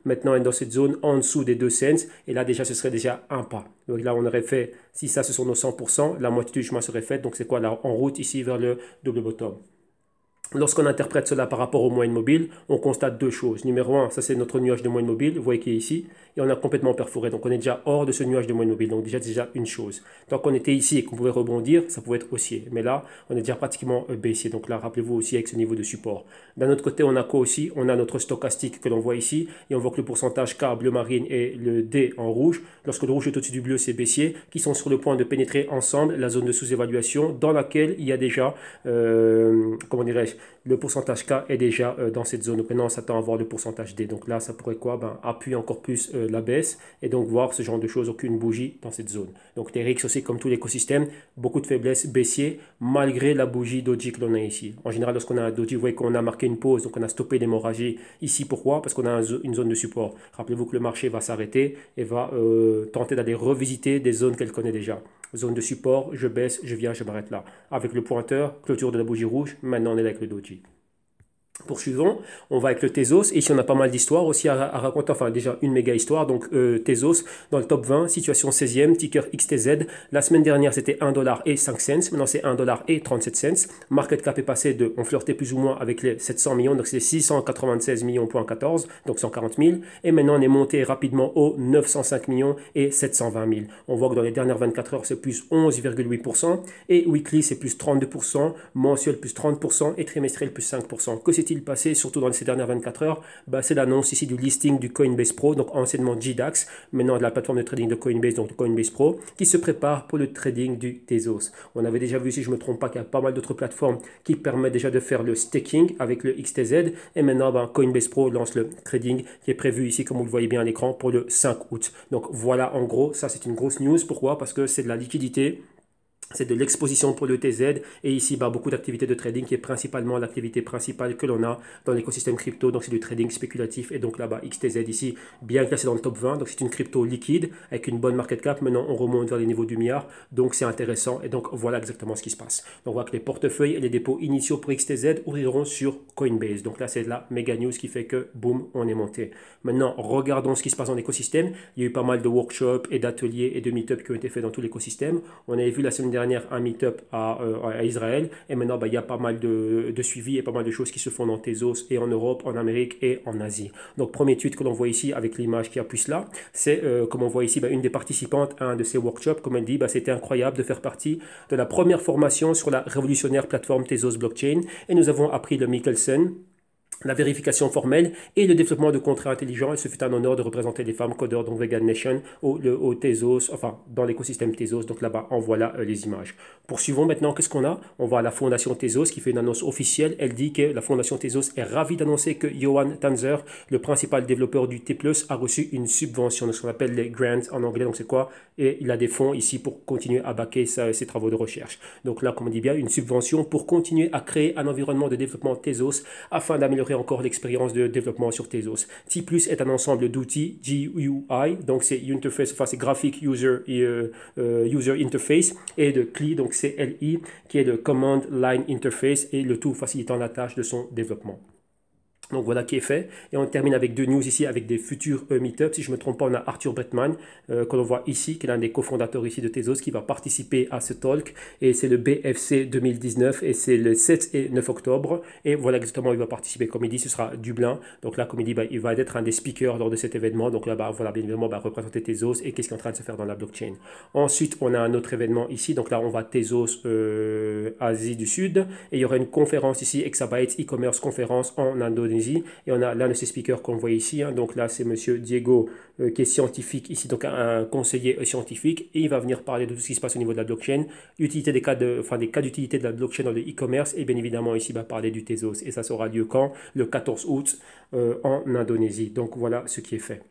Maintenant, on est dans cette zone en dessous des 2 cents, et là déjà, ce serait déjà un pas. Donc là, on aurait fait, si ça, ce sont nos 100%, la moitié du chemin serait faite. Donc c'est quoi là? En route ici vers le double bottom. Lorsqu'on interprète cela par rapport aux moyennes mobiles, on constate deux choses. Numéro un, ça c'est notre nuage de moyenne mobile, vous voyez qui est ici, et on a complètement perforé. Donc on est déjà hors de ce nuage de moyenne mobile, donc déjà une chose. Tant qu'on était ici et qu'on pouvait rebondir, ça pouvait être haussier. Mais là, on est déjà pratiquement baissier. Donc là, rappelez-vous aussi avec ce niveau de support. D'un autre côté, on a quoi aussi? On a notre stochastique que l'on voit ici, et on voit que le pourcentage K bleu marine et le D en rouge, lorsque le rouge est au-dessus du bleu, c'est baissier, qui sont sur le point de pénétrer ensemble la zone de sous-évaluation dans laquelle il y a déjà, comment dirais-je, le pourcentage K est déjà dans cette zone. Donc maintenant, on s'attend à voir le pourcentage D. Donc là, ça pourrait quoi? Appuyer encore plus la baisse et donc voir ce genre de choses, aucune bougie dans cette zone. Donc TRX aussi, comme tout l'écosystème, beaucoup de faiblesse baissier malgré la bougie doji que l'on a ici. En général, lorsqu'on a un doji, vous voyez qu'on a marqué une pause, donc on a stoppé l'hémorragie ici. Pourquoi? Parce qu'on a une zone de support. Rappelez-vous que le marché va s'arrêter et va tenter d'aller revisiter des zones qu'elle connaît déjà. Zone de support, je baisse, je viens, je m'arrête là. Avec le pointeur, clôture de la bougie rouge, maintenant on est là avec le doji. Poursuivons, on va avec le Tezos. Et ici, on a pas mal d'histoires aussi à raconter. Enfin, déjà une méga histoire. Donc, Tezos dans le top 20, situation 16e, ticker XTZ. La semaine dernière, c'était 1,05 $. Maintenant, c'est 1,37 $. Market cap est passé de, on flirtait plus ou moins avec les 700 millions. Donc, c'est 696 millions.14, donc 140 000. Et maintenant, on est monté rapidement aux 905 millions et 720 000. On voit que dans les dernières 24 heures, c'est plus 11,8%. Et weekly, c'est plus 32%. Mensuel, plus 30%. Et trimestriel, plus 5%. Que s'est-il passé, surtout dans ces dernières 24 heures? C'est l'annonce ici du listing du Coinbase Pro, donc anciennement GDAX, maintenant de la plateforme de trading de Coinbase, donc de Coinbase Pro, qui se prépare pour le trading du Tezos. On avait déjà vu, si je ne me trompe pas, qu'il y a pas mal d'autres plateformes qui permettent déjà de faire le staking avec le XTZ. Et maintenant, Coinbase Pro lance le trading qui est prévu ici, comme vous le voyez bien à l'écran, pour le 5 août. Donc voilà, en gros, ça c'est une grosse news. Pourquoi? Parce que c'est de la liquidité. C'est de l'exposition pour le TZ et ici beaucoup d'activités de trading qui est principalement l'activité principale que l'on a dans l'écosystème crypto. Donc c'est du trading spéculatif et donc là-bas XTZ ici bien classé dans le top 20. Donc c'est une crypto liquide avec une bonne market cap. Maintenant on remonte vers les niveaux du milliard. Donc c'est intéressant et donc voilà exactement ce qui se passe. Donc on voit que les portefeuilles et les dépôts initiaux pour XTZ ouvriront sur Coinbase. Donc là c'est la méga news qui fait que boum on est monté. Maintenant regardons ce qui se passe dans l'écosystème. Il y a eu pas mal de workshops et d'ateliers et de meet-up qui ont été faits dans tout l'écosystème. On avait vu la semaine dernière un meet-up à Israël et maintenant il y a pas mal de suivi et pas mal de choses qui se font dans Tezos et en Europe, en Amérique et en Asie. Donc premier tweet que l'on voit ici avec l'image qui appuie là, c'est comme on voit ici une des participantes à un de ces workshops, comme elle dit, c'était incroyable de faire partie de la première formation sur la révolutionnaire plateforme Tezos Blockchain et nous avons appris le Michelson, la vérification formelle et le développement de contrats intelligents. Et ce fut un honneur de représenter les femmes codeurs, donc Vegan Nation, au Tezos, enfin dans l'écosystème Tezos. Donc là-bas, en voilà les images. Poursuivons maintenant, qu'est-ce qu'on a? On voit la fondation Tezos qui fait une annonce officielle. Elle dit que la fondation Tezos est ravie d'annoncer que Johan Tanzer, le principal développeur du T+, a reçu une subvention, ce qu'on appelle les grants en anglais. Donc c'est quoi? Et il a des fonds ici pour continuer à backer ses travaux de recherche. Donc là, comme on dit bien, une subvention pour continuer à créer un environnement de développement Tezos afin d'améliorer encore l'expérience de développement sur Tezos. T+ est un ensemble d'outils GUI, donc c'est interface, enfin c'est graphic user interface, et de CLI, donc CLI, qui est le command line interface, et le tout facilitant la tâche de son développement. Donc voilà qui est fait. Et on termine avec deux news ici, avec des futurs meet-ups. Si je ne me trompe pas, on a Arthur Bretman, que l'on voit ici, qui est l'un des cofondateurs ici de Tezos, qui va participer à ce talk. Et c'est le BFC 2019, et c'est le 7 et 9 octobre. Et voilà exactement où il va participer. Comme il dit, ce sera Dublin. Donc là, comme il dit, il va être un des speakers lors de cet événement. Donc là, voilà, bien évidemment, représenter Tezos et qu'est-ce qui est en train de se faire dans la blockchain. Ensuite, on a un autre événement ici. Donc là, on va Tezos Asie du Sud. Et il y aura une conférence ici, Exabytes e-commerce conférence en Indonésie. Et on a l'un de ces speakers qu'on voit ici. Donc là, c'est monsieur Diego qui est scientifique ici, donc un conseiller scientifique. Et il va venir parler de tout ce qui se passe au niveau de la blockchain, utilité des cas d'utilité de la blockchain dans le e-commerce. Et bien évidemment, ici, il va parler du Tezos. Et ça sera lieu quand? Le 14 août en Indonésie. Donc voilà ce qui est fait.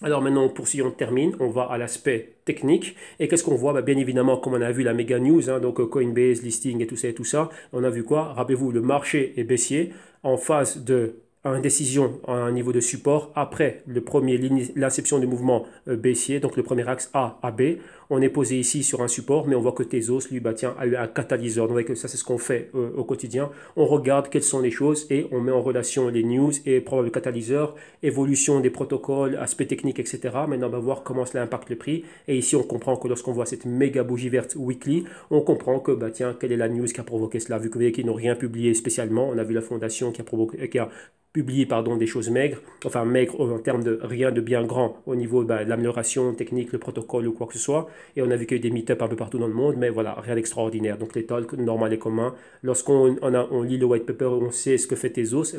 Alors maintenant, pour si on termine, on va à l'aspect technique. Et qu'est-ce qu'on voit? Bien évidemment, comme on a vu la méga news, donc Coinbase, listing et tout ça, on a vu quoi? Rappelez-vous, le marché est baissier en phase de indécision à un niveau de support après l'inception du mouvement baissier, donc le premier axe A à B. On est posé ici sur un support, mais on voit que Tezos, lui, tiens, a eu un catalyseur. Donc que ça, c'est ce qu'on fait au quotidien. On regarde quelles sont les choses et on met en relation les news et probable catalyseur, évolution des protocoles, aspects techniques, etc. Maintenant, on va voir comment cela impacte le prix. Et ici, on comprend que lorsqu'on voit cette méga bougie verte weekly, on comprend que, tiens, quelle est la news qui a provoqué cela. Vu que vous voyez qu'ils n'ont rien publié spécialement, on a vu la fondation qui a publié des choses maigres, enfin maigres en termes de rien de bien grand au niveau de l'amélioration technique, le protocole ou quoi que ce soit. Et on a vu qu'il y a eu des meet-ups un peu partout dans le monde, mais voilà, rien d'extraordinaire. Donc les talks normal et commun, lorsqu'on on lit le white paper, on sait ce que fait Tezos,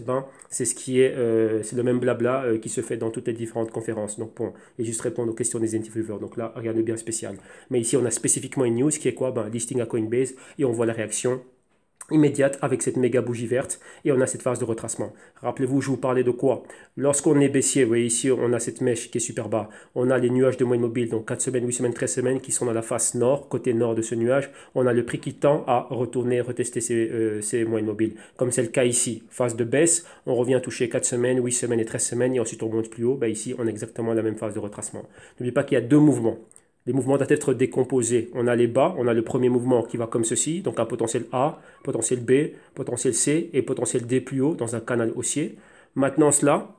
c'est ce qui est, c'est le même blabla qui se fait dans toutes les différentes conférences. Donc bon, et juste répondre aux questions des interviewers. Donc là, rien de bien spécial. Mais ici, on a spécifiquement une news qui est quoi? Listing à Coinbase, et on voit la réaction immédiate avec cette méga bougie verte et on a cette phase de retracement. Rappelez-vous, je vous parlais de quoi? Lorsqu'on est baissier, vous voyez ici, on a cette mèche qui est super bas. On a les nuages de moyenne mobile, donc 4 semaines, 8 semaines, 13 semaines qui sont dans la face nord, côté nord de ce nuage. On a le prix qui tend à retourner, retester ces moyennes mobiles. Comme c'est le cas ici, phase de baisse, on revient toucher 4 semaines, 8 semaines et 13 semaines et ensuite on monte plus haut. Ici, on a exactement la même phase de retracement. N'oubliez pas qu'il y a deux mouvements. Les mouvements doivent être décomposés. On a les bas, on a le premier mouvement qui va comme ceci, donc un potentiel A, potentiel B, potentiel C et potentiel D plus haut dans un canal haussier. Maintenant cela,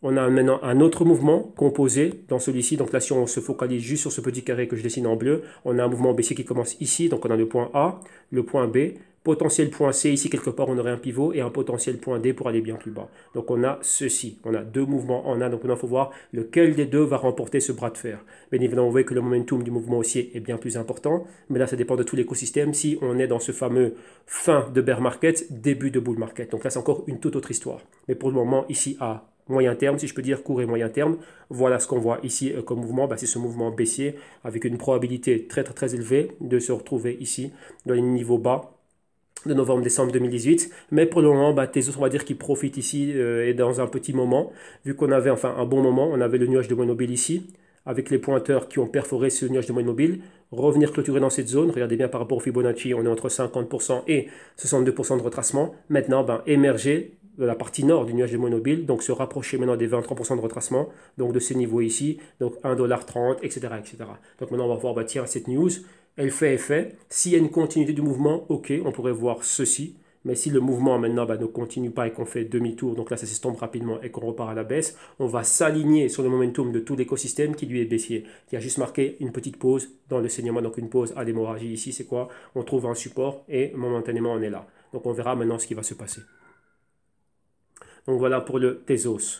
on a maintenant un autre mouvement composé dans celui-ci. Donc là, si on se focalise juste sur ce petit carré que je dessine en bleu, on a un mouvement baissier qui commence ici. Donc on a le point A, le point B, potentiel point C, ici quelque part on aurait un pivot et un potentiel point D pour aller bien plus bas. Donc on a ceci, on a deux mouvements en un, donc maintenant il faut voir lequel des deux va remporter ce bras de fer. Bien évidemment, vous voyez que le momentum du mouvement haussier est bien plus important, mais là ça dépend de tout l'écosystème, si on est dans ce fameux fin de bear market, début de bull market. Donc là c'est encore une toute autre histoire. Mais pour le moment, ici à moyen terme, si je peux dire court et moyen terme, voilà ce qu'on voit ici comme mouvement, c'est ce mouvement baissier avec une probabilité très très très élevée de se retrouver ici dans les niveaux bas de novembre-décembre 2018, mais pour le moment, Tezos, on va dire qu'il profite ici et dans un petit moment, vu qu'on avait un bon moment, on avait le nuage de moyenne mobile ici, avec les pointeurs qui ont perforé ce nuage de moyenne mobile, revenir clôturer dans cette zone, regardez bien par rapport au Fibonacci, on est entre 50% et 62% de retracement, maintenant émerger de la partie nord du nuage de moyenne mobile, donc se rapprocher maintenant des 20-30% de retracement, donc de ces niveaux ici, donc 1,30$, etc., etc. Donc maintenant on va voir, tiens, cette news, elle fait effet. S'il y a une continuité du mouvement, ok, on pourrait voir ceci. Mais si le mouvement maintenant ne continue pas et qu'on fait demi-tour, donc là ça s'estompe rapidement et qu'on repart à la baisse, on va s'aligner sur le momentum de tout l'écosystème qui lui est baissier, qui a juste marqué une petite pause dans le saignement, donc une pause à l'hémorragie ici, c'est quoi? On trouve un support et momentanément on est là. Donc on verra maintenant ce qui va se passer. Donc voilà pour le Tezos.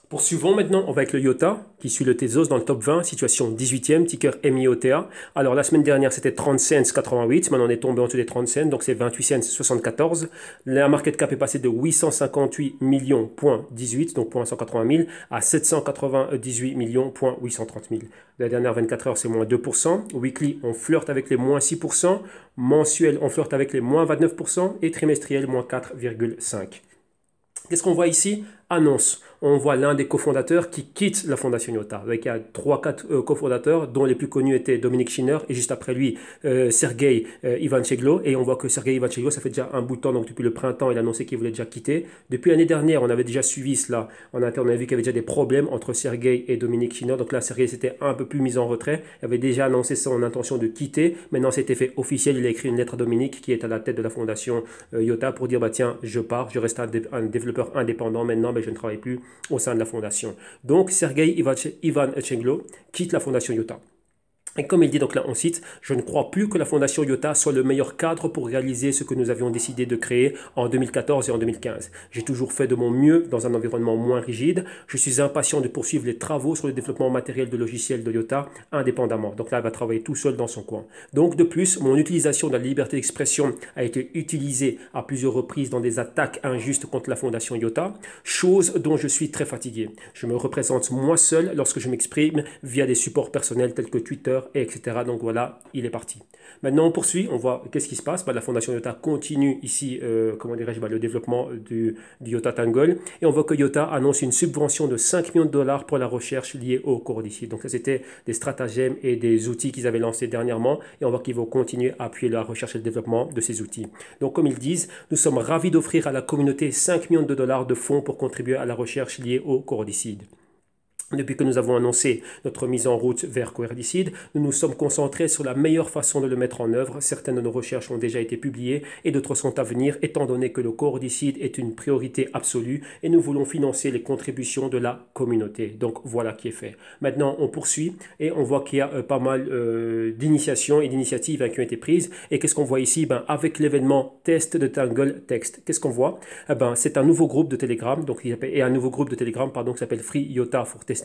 Poursuivons maintenant, on va avec le IOTA, qui suit le Tezos dans le top 20, situation 18e, ticker MIOTA. Alors la semaine dernière, c'était 30 cents 88, maintenant on est tombé en dessous des 30 cents, donc c'est 28 cents 74. La market cap est passée de 858 millions, point 18, donc point 180 000, à 798 millions, point 830 000. La dernière 24 heures, c'est moins 2%. Weekly, on flirte avec les moins 6%. Mensuel, on flirte avec les moins 29%. Et trimestriel, moins 4,5%. Qu'est-ce qu'on voit ici? annonce. On voit l'un des cofondateurs qui quitte la fondation IOTA. Avec 3-4 cofondateurs, dont les plus connus étaient Dominic Schinner et juste après lui, Sergei Ivancheglo. Et on voit que Sergei Ivancheglo, ça fait déjà un bout de temps, donc depuis le printemps, il a annoncé qu'il voulait déjà quitter. Depuis l'année dernière, on avait déjà suivi cela. En interne, on a vu qu'il y avait déjà des problèmes entre Sergei et Dominic Schinner. Donc là, Sergei s'était un peu plus mis en retrait. Il avait déjà annoncé son intention de quitter. Maintenant, c'était fait officiel. Il a écrit une lettre à Dominic, qui est à la tête de la fondation IOTA, pour dire, bah tiens, je pars, je reste un développeur indépendant maintenant, mais je ne travaille plus au sein de la fondation. Donc, Sergei Ivancheglo quitte la fondation IOTA. Et comme il dit donc là, on cite, je ne crois plus que la fondation IOTA soit le meilleur cadre pour réaliser ce que nous avions décidé de créer en 2014 et en 2015. J'ai toujours fait de mon mieux dans un environnement moins rigide. Je suis impatient de poursuivre les travaux sur le développement matériel de logiciels de IOTA indépendamment. Donc là, il va travailler tout seul dans son coin. Donc de plus, mon utilisation de la liberté d'expression a été utilisée à plusieurs reprises dans des attaques injustes contre la fondation IOTA, chose dont je suis très fatigué. Je me représente moi seul lorsque je m'exprime via des supports personnels tels que Twitter, etc. Donc voilà, il est parti. Maintenant, on poursuit, on voit qu'est-ce qui se passe. La fondation IOTA continue ici, comment dirais-je, le développement du IOTA Tangle. Et on voit que IOTA annonce une subvention de 5 millions de dollars pour la recherche liée au cordicide. Donc ça, c'était des stratagèmes et des outils qu'ils avaient lancés dernièrement. Et on voit qu'ils vont continuer à appuyer la recherche et le développement de ces outils. Donc comme ils disent, nous sommes ravis d'offrir à la communauté 5 millions de dollars de fonds pour contribuer à la recherche liée au cordicide. Depuis que nous avons annoncé notre mise en route vers Coerdicide, nous nous sommes concentrés sur la meilleure façon de le mettre en œuvre. Certaines de nos recherches ont déjà été publiées et d'autres sont à venir, étant donné que le coerdicide est une priorité absolue et nous voulons financer les contributions de la communauté. Donc voilà qui est fait. Maintenant, on poursuit et on voit qu'il y a pas mal d'initiations et d'initiatives qui ont été prises. Et qu'est-ce qu'on voit ici? Avec l'événement Test de Tangle Text, qu'est-ce qu'on voit? C'est un nouveau groupe de Telegram, et un nouveau groupe de Telegram qui s'appelle Free IOTA for Testing.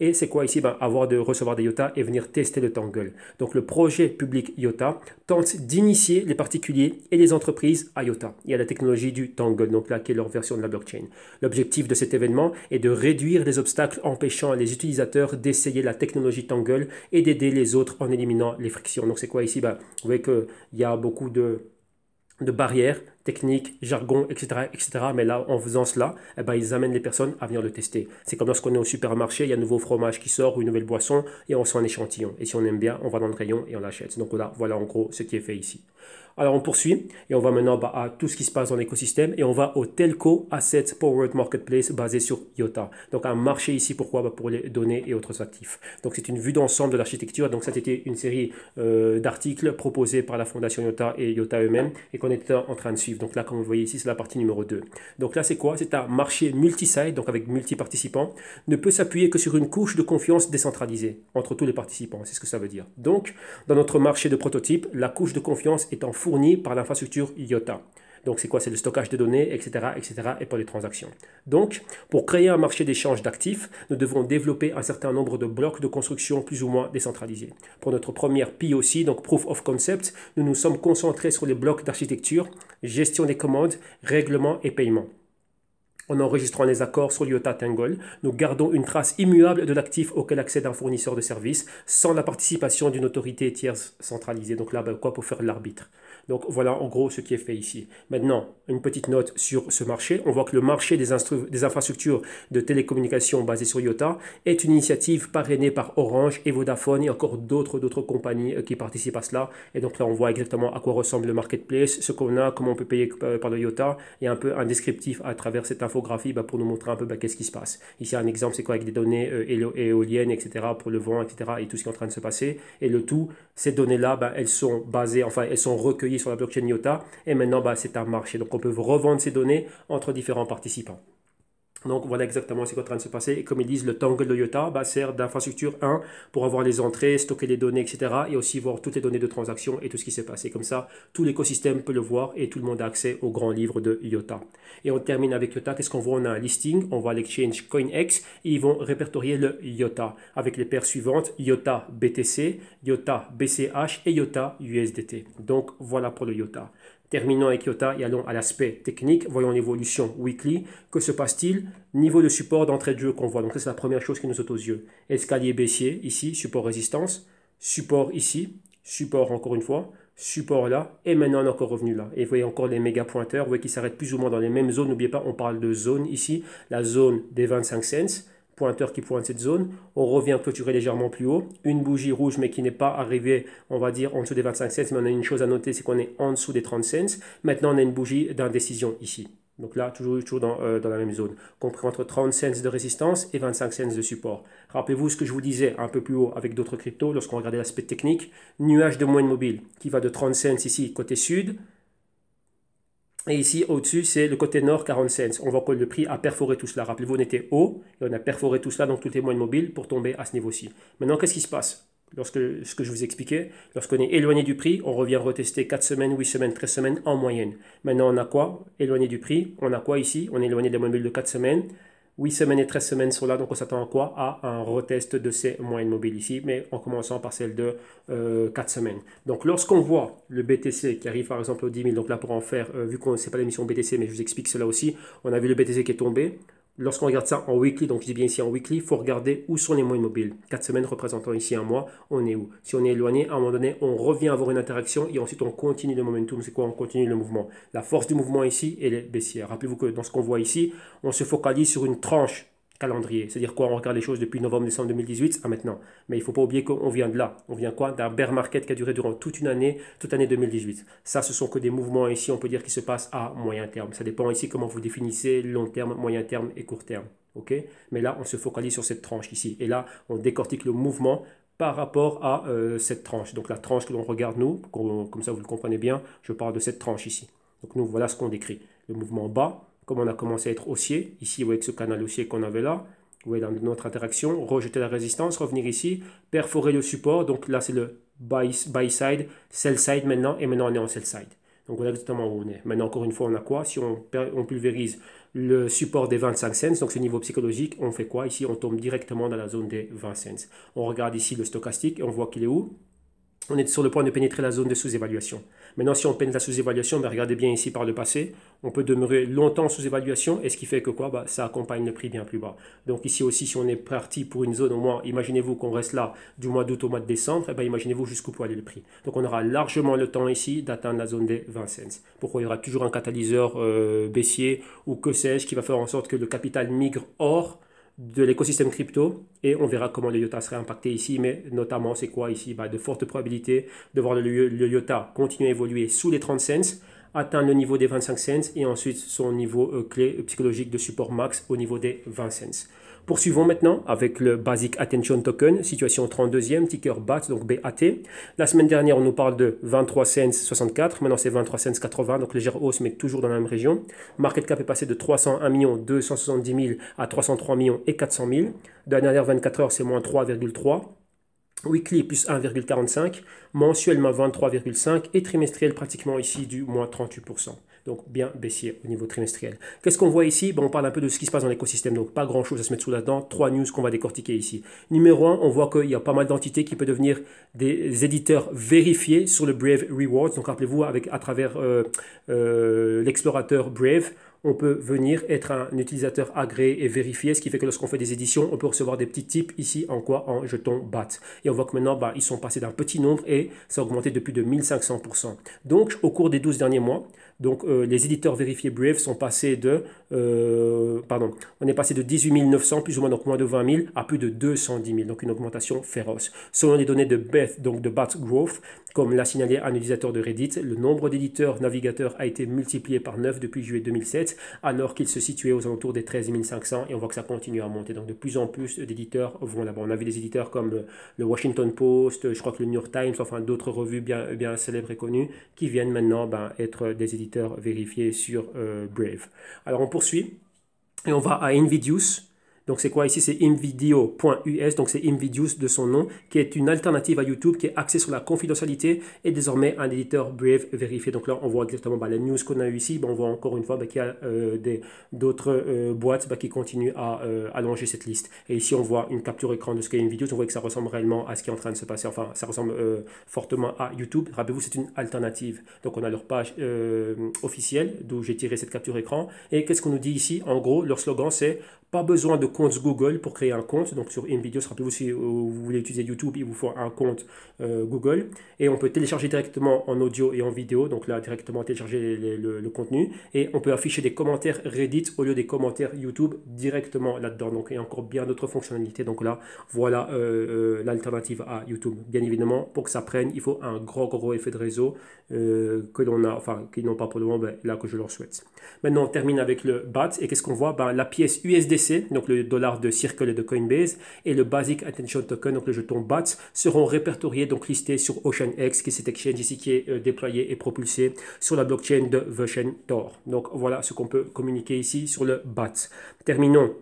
Et c'est quoi ici? Recevoir des IOTA et venir tester le Tangle. Donc le projet public IOTA tente d'initier les particuliers et les entreprises à IOTA et à la technologie du Tangle, donc là qui est leur version de la blockchain. L'objectif de cet événement est de réduire les obstacles empêchant les utilisateurs d'essayer la technologie Tangle et d'aider les autres en éliminant les frictions. Donc c'est quoi ici? Vous voyez qu'il y a beaucoup de barrières techniques, jargon, etc., etc. Mais là, en faisant cela, ils amènent les personnes à venir le tester. C'est comme lorsqu'on est au supermarché, il y a un nouveau fromage qui sort ou une nouvelle boisson et on sent un échantillon. Et si on aime bien, on va dans le rayon et on l'achète. Donc voilà en gros ce qui est fait ici. Alors on poursuit et on va maintenant à tout ce qui se passe dans l'écosystème et on va au Telco Asset Powered Marketplace basé sur IOTA. Donc un marché ici, pourquoi? Pour les données et autres actifs. Donc c'est une vue d'ensemble de l'architecture. Donc ça c'était une série d'articles proposés par la fondation IOTA et IOTA eux-mêmes et qu'on était en train de suivre. Donc là, comme vous le voyez ici, c'est la partie numéro 2. Donc là, c'est quoi? C'est un marché multi-site, donc avec multi-participants, ne peut s'appuyer que sur une couche de confiance décentralisée entre tous les participants. C'est ce que ça veut dire. Donc, dans notre marché de prototype, la couche de confiance étant fournie par l'infrastructure IOTA. Donc, c'est quoi? C'est le stockage de données, etc., etc., et pour les transactions. Donc, pour créer un marché d'échange d'actifs, nous devons développer un certain nombre de blocs de construction plus ou moins décentralisés. Pour notre première POC, donc Proof of Concept, nous nous sommes concentrés sur les blocs d'architecture, gestion des commandes, règlement et paiement. En enregistrant les accords sur l'IOTA Tangle, nous gardons une trace immuable de l'actif auquel accède un fournisseur de services sans la participation d'une autorité tierce centralisée. Donc là, quoi pour faire l'arbitre? Donc voilà en gros ce qui est fait ici. Maintenant, une petite note sur ce marché. On voit que le marché des infrastructures de télécommunications basées sur IOTA est une initiative parrainée par Orange et Vodafone et encore d'autres compagnies qui participent à cela. Et donc là, on voit exactement à quoi ressemble le marketplace, ce qu'on a, comment on peut payer par le IOTA et un peu un descriptif à travers cette infographie pour nous montrer un peu qu'est-ce qui se passe. Ici, un exemple, c'est quoi? Avec des données éoliennes, etc., pour le vent, etc., et tout ce qui est en train de se passer. Et le tout, ces données-là, elles sont basées, elles sont recueillies sur la blockchain IOTA, et maintenant, c'est un marché. Donc, on peut revendre ces données entre différents participants. Donc voilà exactement ce qui est en train de se passer. Et comme ils disent, le Tangle de IOTA sert d'infrastructure 1 pour avoir les entrées, stocker les données, etc. Et aussi voir toutes les données de transaction et tout ce qui s'est passé. Comme ça, tout l'écosystème peut le voir et tout le monde a accès au grand livre de IOTA. Et on termine avec IOTA. Qu'est-ce qu'on voit? On a un listing. On voit l'exchange CoinEx et ils vont répertorier le IOTA avec les paires suivantes: IOTA BTC, IOTA BCH et IOTA USDT. Donc voilà pour le IOTA. Terminons avec IOTA et allons à l'aspect technique. Voyons l'évolution weekly. Que se passe-t-il? Niveau de support d'entrée de jeu qu'on voit. Donc ça, c'est la première chose qui nous saute aux yeux. Escalier baissier, ici, support résistance. Support ici, support encore une fois. support là, et maintenant on est encore revenu là. Et vous voyez encore les méga pointeurs, vous voyez qu'ils s'arrêtent plus ou moins dans les mêmes zones. N'oubliez pas, on parle de zone ici, la zone des 25 cents, pointeur qui pointe cette zone. On revient clôturer légèrement plus haut, une bougie rouge mais qui n'est pas arrivée, on va dire, en dessous des 25 cents, mais on a une chose à noter, c'est qu'on est en dessous des 30 cents. Maintenant on a une bougie d'indécision ici. Donc là, toujours dans la même zone, compris entre 30 cents de résistance et 25 cents de support. Rappelez-vous ce que je vous disais un peu plus haut avec d'autres cryptos, lorsqu'on regardait l'aspect technique, nuage de moyenne mobile qui va de 30 cents ici, côté sud, et ici, au-dessus, c'est le côté nord, 40 cents. On voit que le prix a perforé tout cela. Rappelez-vous, on était haut, et on a perforé tout cela, donc toutes les moyennes mobiles, pour tomber à ce niveau-ci. Maintenant, qu'est-ce qui se passe? Ce que je vous expliquais, lorsqu'on est éloigné du prix, on revient retester 4 semaines, 8 semaines, 13 semaines en moyenne. Maintenant, on a quoi? Éloigné du prix, on a quoi ici? On est éloigné des moyennes mobiles de 4 semaines. 8 semaines et 13 semaines sont là, donc on s'attend à quoi? À un retest de ces moyennes mobiles ici, mais en commençant par celle de 4 semaines. Donc lorsqu'on voit le BTC qui arrive par exemple au 10 000, donc là pour en faire, vu qu'on ne sait pas l'émission BTC, mais je vous explique cela aussi, on a vu le BTC qui est tombé. Lorsqu'on regarde ça en weekly, donc je dis bien ici en weekly, il faut regarder où sont les moyennes mobiles. 4 semaines représentant ici un mois, on est où? Si on est éloigné, à un moment donné, on revient avoir une interaction et ensuite on continue le momentum. C'est quoi? On continue le mouvement. La force du mouvement ici, elle est baissière. Rappelez-vous que dans ce qu'on voit ici, on se focalise sur une tranche calendrier. C'est-à-dire quoi? On regarde les choses depuis novembre-décembre 2018 à maintenant. Mais il ne faut pas oublier qu'on vient de là. On vient quoi? D'un bear market qui a duré durant toute année 2018. Ça, ce sont que des mouvements ici, on peut dire, qui se passent à moyen terme. Ça dépend ici comment vous définissez long terme, moyen terme et court terme. Ok? Mais là, on se focalise sur cette tranche ici. Et là, on décortique le mouvement par rapport à cette tranche. Donc la tranche que l'on regarde nous, comme ça vous le comprenez bien, je parle de cette tranche ici. Donc nous, voilà ce qu'on décrit. Le mouvement bas, comme on a commencé à être haussier, ici vous voyez que ce canal haussier qu'on avait là, vous voyez dans notre interaction, rejeter la résistance, revenir ici, perforer le support, donc là c'est le buy side, sell side maintenant, et maintenant on est en sell side. Donc voilà exactement où on est. Maintenant encore une fois on a quoi? Si on pulvérise le support des 25 cents, donc ce niveau psychologique, on fait quoi? Ici on tombe directement dans la zone des 20 cents. On regarde ici le stochastique et on voit qu'il est où? On est sur le point de pénétrer la zone de sous-évaluation. Maintenant, si on pénètre la sous-évaluation, regardez bien ici par le passé, on peut demeurer longtemps sous-évaluation, et ce qui fait que quoi? Ça accompagne le prix bien plus bas. Donc ici aussi, si on est parti pour une zone, au moins, imaginez-vous qu'on reste là du mois d'août au mois de décembre, et imaginez-vous jusqu'où peut aller le prix. Donc on aura largement le temps ici d'atteindre la zone des 20 cents. Pourquoi? Il y aura toujours un catalyseur baissier, ou que sais-je, qui va faire en sorte que le capital migre hors de l'écosystème crypto et on verra comment le IOTA serait impacté ici, mais notamment c'est quoi ici? De fortes probabilités de voir le IOTA continuer à évoluer sous les 30 cents, atteindre le niveau des 25 cents et ensuite son niveau clé psychologique de support max au niveau des 20 cents. Poursuivons maintenant avec le Basic Attention Token, situation 32e, ticker BAT, donc BAT. La semaine dernière, on nous parle de 23 cents 64, maintenant c'est 23 cents 80, donc légère hausse, mais toujours dans la même région. Market cap est passé de 301 270 000 à 303 millions et 400 000. De la dernière 24 heures, c'est moins 3,3. Weekly plus 1,45, mensuellement 23,5 et trimestriel pratiquement ici du moins 38%. Donc bien baissier au niveau trimestriel. Qu'est-ce qu'on voit ici? On parle un peu de ce qui se passe dans l'écosystème, donc pas grand-chose à se mettre sous la dent. 3 news qu'on va décortiquer ici. Numéro 1, on voit qu'il y a pas mal d'entités qui peuvent devenir des éditeurs vérifiés sur le Brave Rewards. Donc rappelez-vous, à travers l'explorateur Brave, on peut venir être un utilisateur agréé et vérifié, ce qui fait que lorsqu'on fait des éditions, on peut recevoir des petits tips ici en quoi? En jetons BAT. Et on voit que maintenant, ils sont passés d'un petit nombre et ça a augmenté de plus de 1500%. Donc, au cours des 12 derniers mois, donc, les éditeurs vérifiés Brave sont passés de, on est passé de 18 900, plus ou moins, donc moins de 20 000, à plus de 210 000, donc une augmentation féroce. Selon les données de BETH, donc de BAT Growth, comme l'a signalé un utilisateur de Reddit, le nombre d'éditeurs navigateurs a été multiplié par 9 depuis juillet 2007, alors qu'il se situait aux alentours des 13 500, et on voit que ça continue à monter. Donc de plus en plus d'éditeurs vont là-bas. On a vu des éditeurs comme le Washington Post, je crois que le New York Times, enfin d'autres revues bien célèbres et connues, qui viennent maintenant être des éditeurs vérifiés sur Brave. Alors on poursuit, et on va à Invidious. Donc c'est quoi ici? C'est invideo.us, donc c'est Invidious de son nom, qui est une alternative à YouTube, qui est axée sur la confidentialité et désormais un éditeur Brave vérifié. Donc là, on voit exactement les news qu'on a eu ici. On voit encore une fois qu'il y a d'autres boîtes qui continuent à allonger cette liste. Et ici, on voit une capture écran de ce qu'est Invidious. On voit que ça ressemble réellement à ce qui est en train de se passer. Enfin, ça ressemble fortement à YouTube. Rappelez-vous, c'est une alternative. Donc on a leur page officielle, d'où j'ai tiré cette capture écran. Et qu'est-ce qu'on nous dit ici? En gros, leur slogan, c'est Pas besoin de compte Google pour créer un compte. Donc sur InVideo, rappelez-vous, si vous voulez utiliser YouTube, il vous faut un compte Google. Et on peut télécharger directement en audio et en vidéo. Donc là, directement télécharger le contenu. Et on peut afficher des commentaires Reddit au lieu des commentaires YouTube directement là-dedans. Donc il y a encore bien d'autres fonctionnalités. Donc là, voilà l'alternative à YouTube. Bien évidemment, pour que ça prenne, il faut un gros effet de réseau que l'on a, enfin, qu'ils n'ont pas pour le moment, ben, là que je leur souhaite. Maintenant, on termine avec le BAT. Et qu'est-ce qu'on voit? Ben, la pièce USDC, donc le dollar de Circle et de Coinbase, et le Basic Attention Token, donc le jeton BAT, seront répertoriés, donc listés sur OceanX, qui est cet exchange ici qui est déployé et propulsé sur la blockchain de Version Tor. Donc voilà ce qu'on peut communiquer ici sur le BAT. Terminons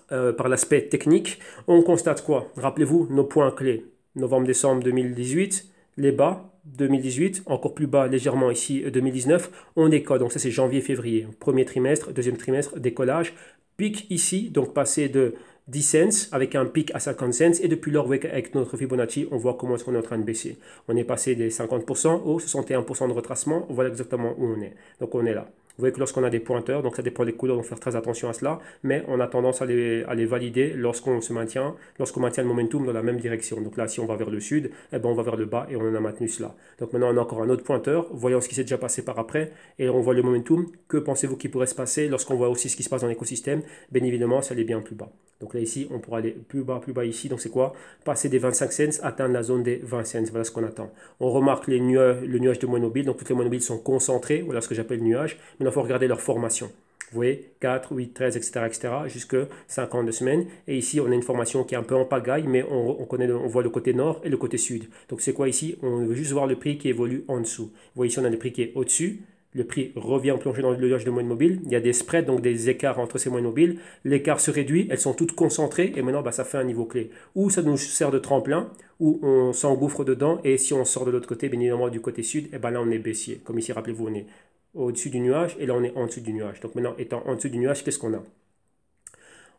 par l'aspect technique. On constate quoi? Rappelez-vous nos points clés. Novembre-décembre 2018, les bas. 2018, encore plus bas légèrement ici 2019, on décolle, donc ça c'est janvier-février, premier trimestre, deuxième trimestre, décollage, pic ici, donc passé de 10 cents avec un pic à 50 cents et depuis lors avec notre Fibonacci, on voit comment est-ce qu'on est en train de baisser. On est passé des 50% au 61% de retracement, voilà exactement où on est, donc on est là. Vous voyez que lorsqu'on a des pointeurs, donc ça dépend des couleurs, donc faire très attention à cela, mais on a tendance à les valider lorsqu'on maintient le momentum dans la même direction. Donc là, si on va vers le sud, eh ben, on va vers le bas et on en a maintenu cela. Donc maintenant, on a encore un autre pointeur, voyons ce qui s'est déjà passé par après, et on voit le momentum. Que pensez-vous qu'il pourrait se passer lorsqu'on voit aussi ce qui se passe dans l'écosystème? Bien évidemment, ça allait bien plus bas. Donc là, ici, on pourra aller plus bas ici. Donc c'est quoi? Passer des 25 cents, atteindre la zone des 20 cents. Voilà ce qu'on attend. On remarque le nuage de moyennes mobiles. Donc toutes les moyennes mobiles sont concentrées. Voilà ce que j'appelle nuage. Maintenant, il faut regarder leur formation. Vous voyez, 4, 8, 13, etc., jusque 52 semaines. Et ici, on a une formation qui est un peu en pagaille, mais on voit le côté nord et le côté sud. Donc c'est quoi ici? On veut juste voir le prix qui évolue en dessous. Vous voyez ici, on a le prix qui est au-dessus. Le prix revient plonger dans le nuage de moyenne mobile. Il y a des spreads, donc des écarts entre ces moyennes mobiles. L'écart se réduit, elles sont toutes concentrées et maintenant ça fait un niveau clé. Ou ça nous sert de tremplin, ou on s'engouffre dedans et si on sort de l'autre côté, bien évidemment du côté sud, et ben là on est baissier. Comme ici, rappelez-vous, on est au-dessus du nuage et là on est en dessous du nuage. Donc maintenant, étant en dessous du nuage, qu'est-ce qu'on a?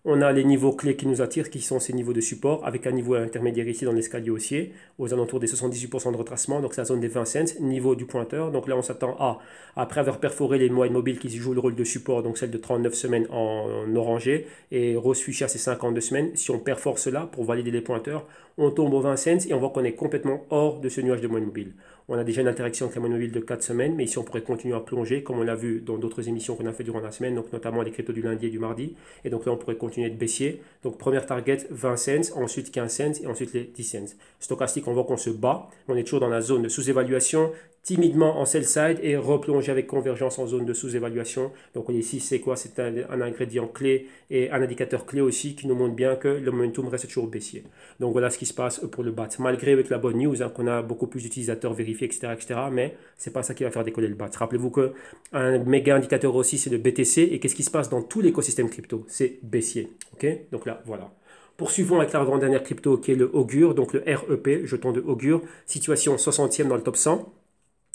On a les niveaux clés qui nous attirent, qui sont ces niveaux de support, avec un niveau intermédiaire ici dans l'escalier haussier, aux alentours des 78% de retracement, donc c'est la zone des 20 cents, niveau du pointeur. Donc là, on s'attend à, après avoir perforé les moyennes mobiles qui jouent le rôle de support, donc celle de 39 semaines en orangé, et rose fuchsia, c'est 52 semaines. Si on perfore cela pour valider les pointeurs, on tombe aux 20 cents et on voit qu'on est complètement hors de ce nuage de moyenne mobile. On a déjà une interaction avec la moyenne mobile de 4 semaines, mais ici on pourrait continuer à plonger, comme on l'a vu dans d'autres émissions qu'on a fait durant la semaine, donc notamment les cryptos du lundi et du mardi. Et donc là, on pourrait continuer de baissier. Donc première target, 20 cents, ensuite 15 cents et ensuite les 10 cents. Stochastique, on voit qu'on se bat. On est toujours dans la zone de sous-évaluation, timidement en sell side et replonger avec convergence en zone de sous-évaluation. Donc ici, c'est quoi? C'est un ingrédient clé et un indicateur clé aussi qui nous montre bien que le momentum reste toujours baissier. Donc voilà ce qui se passe pour le BAT. Malgré avec la bonne news, qu'on a beaucoup plus d'utilisateurs vérifiés, etc., mais c'est pas ça qui va faire décoller le BAT. Rappelez-vous qu'un méga indicateur aussi, c'est le BTC. Et qu'est-ce qui se passe dans tout l'écosystème crypto? C'est baissier. Ok? Donc là, voilà. Poursuivons avec l'avant-dernière crypto qui est le Augur, donc le REP, jeton de Augur, situation 60e dans le top 100.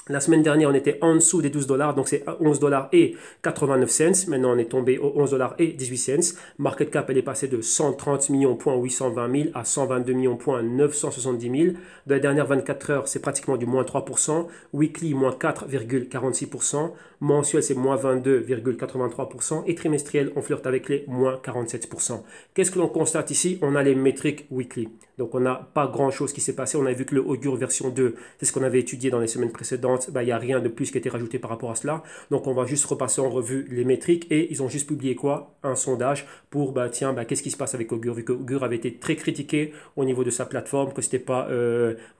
La semaine dernière, on était en dessous des 12 $, donc c'est 11 $ et 89 cents. Maintenant, on est tombé aux 11 $ et 18 cents. Market cap, elle est passée de 130 millions,820 000 à 122 millions,970 000. De la dernière 24 heures, c'est pratiquement du moins 3%. Weekly, moins 4,46%. Mensuel, c'est moins 22,83%. Et trimestriel, on flirte avec les moins 47%. Qu'est-ce que l'on constate ici? On a les métriques weekly. Donc, on n'a pas grand-chose qui s'est passé. On a vu que le Augur version 2, c'est ce qu'on avait étudié dans les semaines précédentes. Il n'y a rien de plus qui a été rajouté par rapport à cela. Donc, on va juste repasser en revue les métriques. Et ils ont juste publié quoi? Un sondage pour, qu'est-ce qui se passe avec Augur? Vu que Augur avait été très critiqué au niveau de sa plateforme, que c'était pas,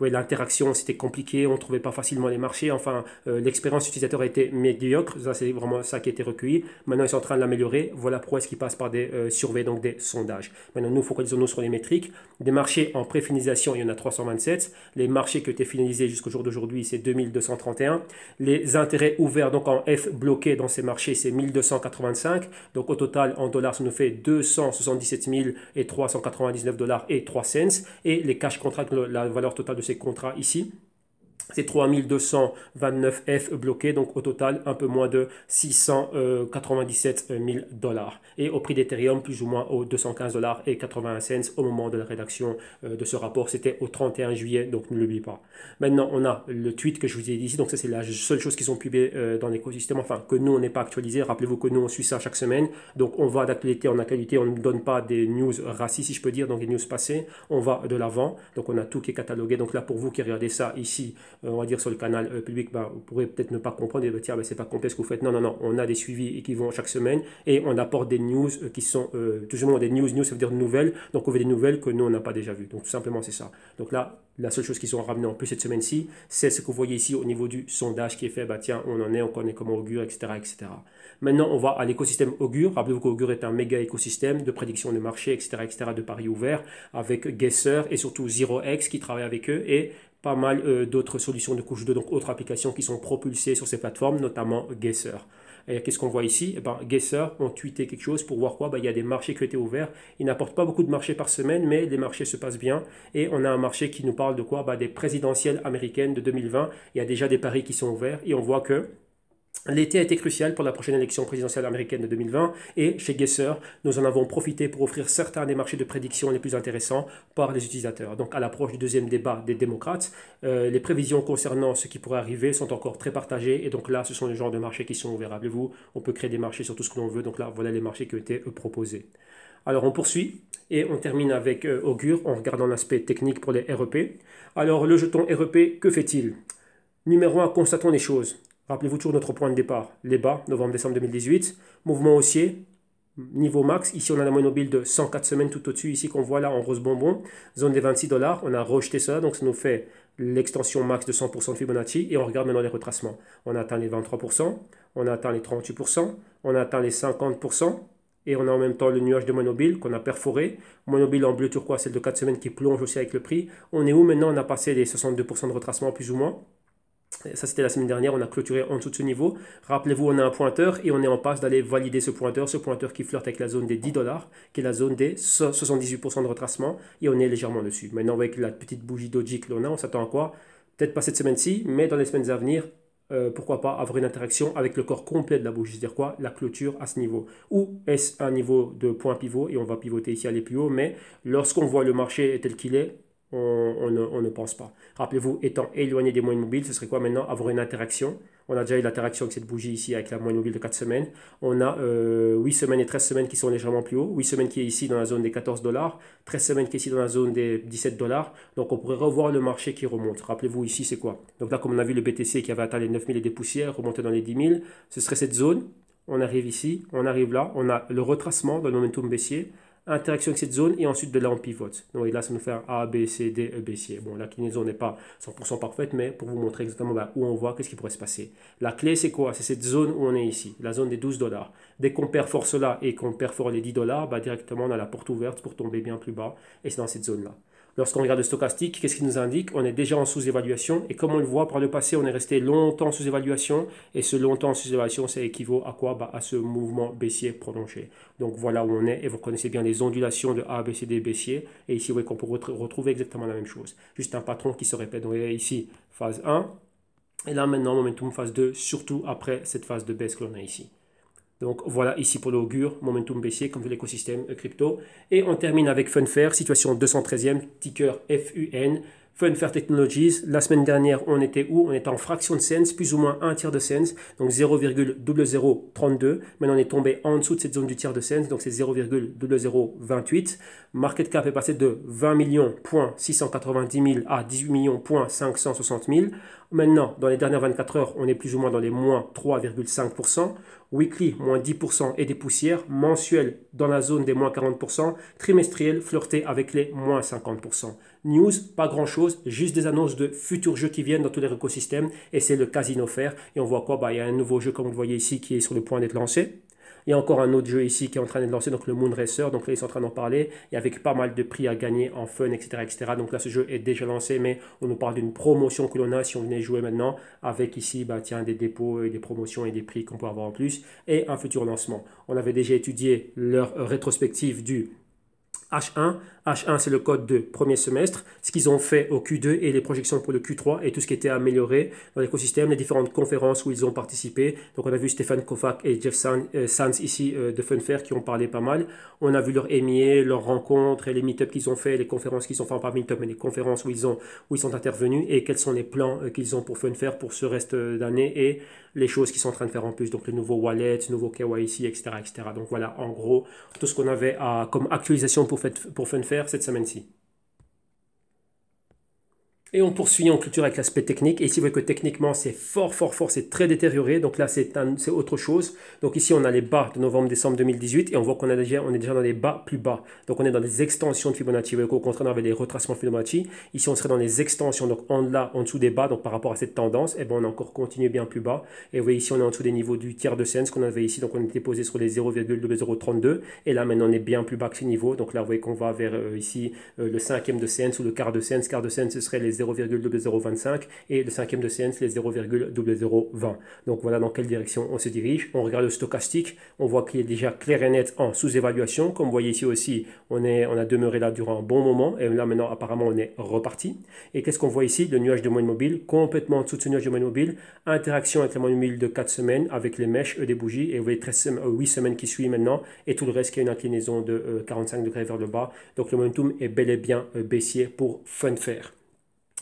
l'interaction, c'était compliqué, on ne trouvait pas facilement les marchés. Enfin, l'expérience utilisateur a été médiocre. Ça, c'est vraiment ça qui a été recueilli. Maintenant, ils sont en train de l'améliorer. Voilà pourquoi est-ce qu'ils passent par des surveys, donc des sondages. Maintenant, nous, focalisons-nous sur les métriques. Des marchés en préfinalisation, il y en a 327. Les marchés qui ont été finalisés jusqu'au jour d'aujourd'hui, c'est 2231. Les intérêts ouverts, donc en F bloqués dans ces marchés, c'est 1285. Donc au total, en dollars, ça nous fait 277 399 $ et 3 cents. Et les cash contracts, la valeur totale de ces contrats ici, c'est 3229 F bloqués, donc au total un peu moins de 697 000 dollars. Et au prix d'Ethereum, plus ou moins aux 215 dollars et 81 cents au moment de la rédaction de ce rapport. C'était au 31 juillet, donc ne l'oubliez pas. Maintenant, on a le tweet que je vous ai dit ici. Donc ça, c'est la seule chose qu'ils ont publié dans l'écosystème. Enfin, que nous, on n'est pas actualisé. Rappelez-vous que nous, on suit ça chaque semaine. Donc on va d'actualité en actualité. On ne donne pas des news racistes, si je peux dire, donc des news passées. On va de l'avant. Donc on a tout qui est catalogué. Donc là, pour vous qui regardez ça ici, on va dire sur le canal public, vous pourrez peut-être ne pas comprendre et dire, tiens, c'est pas complet ce que vous faites. Non, non, non, on a des suivis qui vont chaque semaine et on apporte des news qui sont, tout simplement des news, ça veut dire nouvelles, donc on veut des nouvelles que nous, on n'a pas déjà vues. Donc tout simplement, c'est ça. Donc là, la seule chose qu'ils ont ramené en plus cette semaine-ci, c'est ce que vous voyez ici au niveau du sondage qui est fait, tiens, on en est, on connaît comment Augure, etc., etc. Maintenant, on va à l'écosystème Augure. Rappelez-vous qu'Augure est un méga écosystème de prédiction de marché, etc., etc., de paris ouverts, avec Guesser et surtout 0x qui travaille avec eux et pas mal d'autres solutions de couche 2, donc autres applications qui sont propulsées sur ces plateformes, notamment Guesser. Et qu'est-ce qu'on voit ici? Guesser ont tweeté quelque chose pour voir quoi? Il y a des marchés qui ont été ouverts. Ils n'apportent pas beaucoup de marchés par semaine, mais les marchés se passent bien. Et on a un marché qui nous parle de quoi? Des présidentielles américaines de 2020. Il y a déjà des paris qui sont ouverts et on voit que l'été a été crucial pour la prochaine élection présidentielle américaine de 2020 et chez Guesser, nous en avons profité pour offrir certains des marchés de prédiction les plus intéressants par les utilisateurs. Donc à l'approche du deuxième débat des démocrates, les prévisions concernant ce qui pourrait arriver sont encore très partagées et donc là, ce sont les genres de marchés qui sont ouverts. Rappelez-vous, on peut créer des marchés sur tout ce que l'on veut. Donc là, voilà les marchés qui ont été proposés. Alors on poursuit et on termine avec Augure en regardant l'aspect technique pour les REP. Alors le jeton REP, que fait-il? Numéro 1, constatons les choses. Rappelez-vous toujours notre point de départ, les bas, novembre-décembre 2018, mouvement haussier, niveau max, ici on a la moyenne mobile de 104 semaines tout au-dessus, ici qu'on voit là en rose bonbon, zone des 26 dollars, on a rejeté ça, donc ça nous fait l'extension max de 100% de Fibonacci, et on regarde maintenant les retracements. On a atteint les 23%, on a atteint les 38%, on a atteint les 50%, et on a en même temps le nuage de moyenne mobile qu'on a perforé, moyenne mobile en bleu turquoise, celle de 4 semaines qui plonge aussi avec le prix. On est où maintenant? On a passé les 62% de retracement plus ou moins. Ça, c'était la semaine dernière, on a clôturé en dessous de ce niveau. Rappelez-vous, on a un pointeur et on est en passe d'aller valider ce pointeur qui flirte avec la zone des 10 dollars, qui est la zone des 78% de retracement, et on est légèrement dessus. Maintenant, avec la petite bougie doji que l'on a, on s'attend à quoi? Peut-être pas cette semaine-ci, mais dans les semaines à venir, pourquoi pas avoir une interaction avec le corps complet de la bougie, c'est-à-dire quoi? La clôture à ce niveau. Ou est-ce un niveau de point pivot, et on va pivoter ici, aller plus haut, mais lorsqu'on voit le marché tel qu'il est, on ne pense pas. Rappelez-vous, étant éloigné des moyennes mobiles, ce serait quoi maintenant? Avoir une interaction. On a déjà eu l'interaction avec cette bougie ici, avec la moyenne mobile de 4 semaines. On a 8 semaines et 13 semaines qui sont légèrement plus haut. 8 semaines qui est ici dans la zone des 14 dollars. 13 semaines qui est ici dans la zone des 17 dollars. Donc on pourrait revoir le marché qui remonte. Rappelez-vous ici, c'est quoi? Donc là, comme on a vu le BTC qui avait atteint les 9000 et des poussières, remonté dans les 10 000, ce serait cette zone. On arrive ici, on arrive là. On a le retracement dans le momentum baissier. Interaction avec cette zone et ensuite de là on pivote. Donc là ça nous fait un A, B, C, D, E baissier. Bon, la clinaison n'est pas 100% parfaite, mais pour vous montrer exactement où on voit, qu'est-ce qui pourrait se passer. La clé c'est quoi? C'est cette zone où on est ici, la zone des 12 dollars. Dès qu'on perfore cela et qu'on perfore les 10 dollars, directement on a la porte ouverte pour tomber bien plus bas et c'est dans cette zone-là. Lorsqu'on regarde le stochastique, qu'est-ce qu'il nous indique? On est déjà en sous-évaluation et comme on le voit par le passé, on est resté longtemps en sous-évaluation et ce longtemps en sous-évaluation, ça équivaut à quoi? À ce mouvement baissier prolongé. Donc voilà où on est et vous connaissez bien les ondulations de A, B, C, D baissier et ici vous voyez qu'on peut retrouver exactement la même chose. Juste un patron qui se répète. Donc ici, phase 1 et là maintenant, momentum phase 2, surtout après cette phase de baisse que l'on a ici. Donc voilà ici pour l'augure, momentum baissier comme de l'écosystème crypto. Et on termine avec Funfair, situation 213e, ticker FUN. Funfair Technologies, la semaine dernière, on était où? On était en fraction de cents, plus ou moins un tiers de cents, donc 0,0032. Maintenant, on est tombé en dessous de cette zone du tiers de cents, donc c'est 0,0028. Market cap est passé de 20 millions 690 000 à 18 millions 560 000. Maintenant, dans les dernières 24 heures, on est plus ou moins dans les moins 3,5%. Weekly, moins 10% et des poussières. Mensuel, dans la zone des moins 40%. Trimestriel, flirté avec les moins 50%. News, pas grand-chose, juste des annonces de futurs jeux qui viennent dans tous les écosystèmes. Et c'est le Casino Fair. Et on voit quoi? Il y a un nouveau jeu, comme vous le voyez ici, qui est sur le point d'être lancé. Il y a encore un autre jeu ici qui est en train d'être lancé, donc le Moon Racer. Donc là, ils sont en train d'en parler. Et avec pas mal de prix à gagner en fun, etc., etc. Donc là, ce jeu est déjà lancé, mais on nous parle d'une promotion que l'on a si on venait jouer maintenant. Avec ici, tiens, des dépôts et des promotions et des prix qu'on peut avoir en plus. Et un futur lancement. On avait déjà étudié leur rétrospective du H1. H1, c'est le code de premier semestre, ce qu'ils ont fait au Q2 et les projections pour le Q3 et tout ce qui était amélioré dans l'écosystème, les différentes conférences où ils ont participé. Donc, on a vu Stéphane Kovac et Jeff Sands ici de Funfair qui ont parlé pas mal. On a vu leur EMIA, leurs rencontres et les meet-ups qu'ils ont fait, les conférences qu'ils ont fait, enfin pas meet-up, mais les conférences où ils sont intervenus et quels sont les plans qu'ils ont pour Funfair pour ce reste d'année et les choses qu'ils sont en train de faire en plus. Donc, le nouveau wallet, le nouveau KYC, etc., etc. Donc, voilà, en gros, tout ce qu'on avait comme actualisation pour Funfair cette semaine-ci. Et on poursuit en clôture avec l'aspect technique. Et ici, vous voyez que techniquement, c'est fort, fort, fort, c'est très détérioré. Donc là, c'est autre chose. Donc ici, on a les bas de novembre-décembre 2018 et on voit qu'on est déjà dans les bas plus bas. Donc on est dans des extensions de Fibonacci. Vous voyez qu'au contraire, on avait des retracements de Fibonacci. Ici, on serait dans les extensions, donc en dessous des bas. Donc par rapport à cette tendance, eh ben, on a encore continué bien plus bas. Et vous voyez ici, on est en dessous des niveaux du tiers de cents qu'on avait ici. Donc on était posé sur les 0,0032. Et là, maintenant, on est bien plus bas que ces niveaux. Donc là, vous voyez qu'on va vers ici le cinquième de cents ou le quart de cents. Quart de cents, ce serait les 0,0025 et le cinquième de séance les 0,0020. Donc voilà dans quelle direction on se dirige. On regarde le stochastique, on voit qu'il est déjà clair et net en sous-évaluation. Comme vous voyez ici aussi, on a demeuré là durant un bon moment et là maintenant apparemment on est reparti. Et qu'est-ce qu'on voit ici? Le nuage de moyenne mobile, complètement en dessous de ce nuage de moyenne mobile, interaction avec la moyenne mobile de 4 semaines avec les mèches des bougies et vous voyez 8 semaines qui suivent maintenant et tout le reste qui est une inclinaison de 45 degrés vers le bas. Donc le momentum est bel et bien baissier pour Funfair.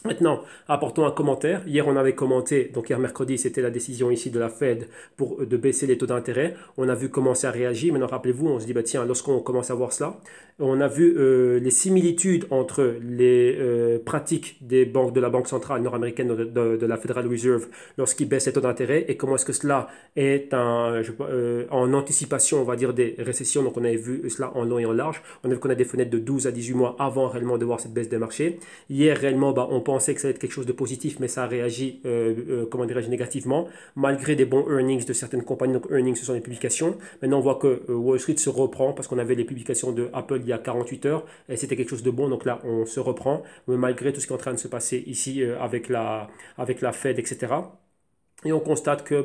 Maintenant, apportons un commentaire. Hier, on avait commenté, donc hier mercredi, c'était la décision ici de la Fed de baisser les taux d'intérêt. On a vu comment ça réagit. Maintenant, rappelez-vous, on se dit, bah, tiens, lorsqu'on commence à voir cela, on a vu les similitudes entre les pratiques des banques de la Banque centrale nord-américaine de la Federal Reserve lorsqu'ils baissent les taux d'intérêt et comment est-ce que cela est en anticipation, on va dire, des récessions. Donc, on avait vu cela en long et en large. On a vu qu'on a des fenêtres de 12 à 18 mois avant réellement de voir cette baisse des marchés. Hier, réellement, bah, on pensait que ça allait être quelque chose de positif, mais ça a réagi, comment dirais-je, négativement, malgré des bons earnings de certaines compagnies. Donc, earnings, ce sont les publications. Maintenant, on voit que Wall Street se reprend parce qu'on avait les publications de Apple il y a 48 heures et c'était quelque chose de bon. Donc là, on se reprend, mais malgré tout ce qui est en train de se passer ici avec la Fed, etc. Et on constate que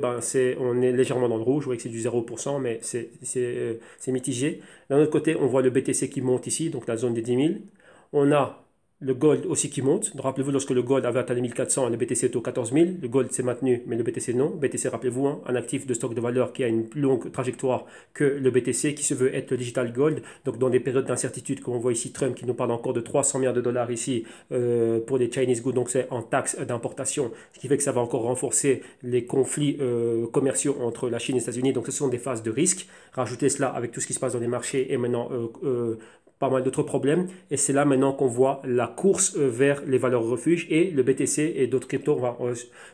on est légèrement dans le rouge, vous voyez que c'est du 0%, mais c'est mitigé. D'un autre côté, on voit le BTC qui monte ici, donc la zone des 10 000. On a le gold aussi qui monte. Rappelez-vous, lorsque le gold avait atteint les 1400, le BTC était au 14 000. Le gold s'est maintenu, mais le BTC non. BTC, rappelez-vous, hein, un actif de stock de valeur qui a une plus longue trajectoire que le BTC, qui se veut être le digital gold. Donc, dans des périodes d'incertitude, comme on voit ici, Trump qui nous parle encore de 300 milliards de dollars ici pour les Chinese goods, donc c'est en taxe d'importation, ce qui fait que ça va encore renforcer les conflits commerciaux entre la Chine et les États-Unis. Donc, ce sont des phases de risque. Rajoutez cela avec tout ce qui se passe dans les marchés et maintenant pas mal d'autres problèmes. Et c'est là maintenant qu'on voit la course vers les valeurs refuges et le BTC et d'autres cryptos. On va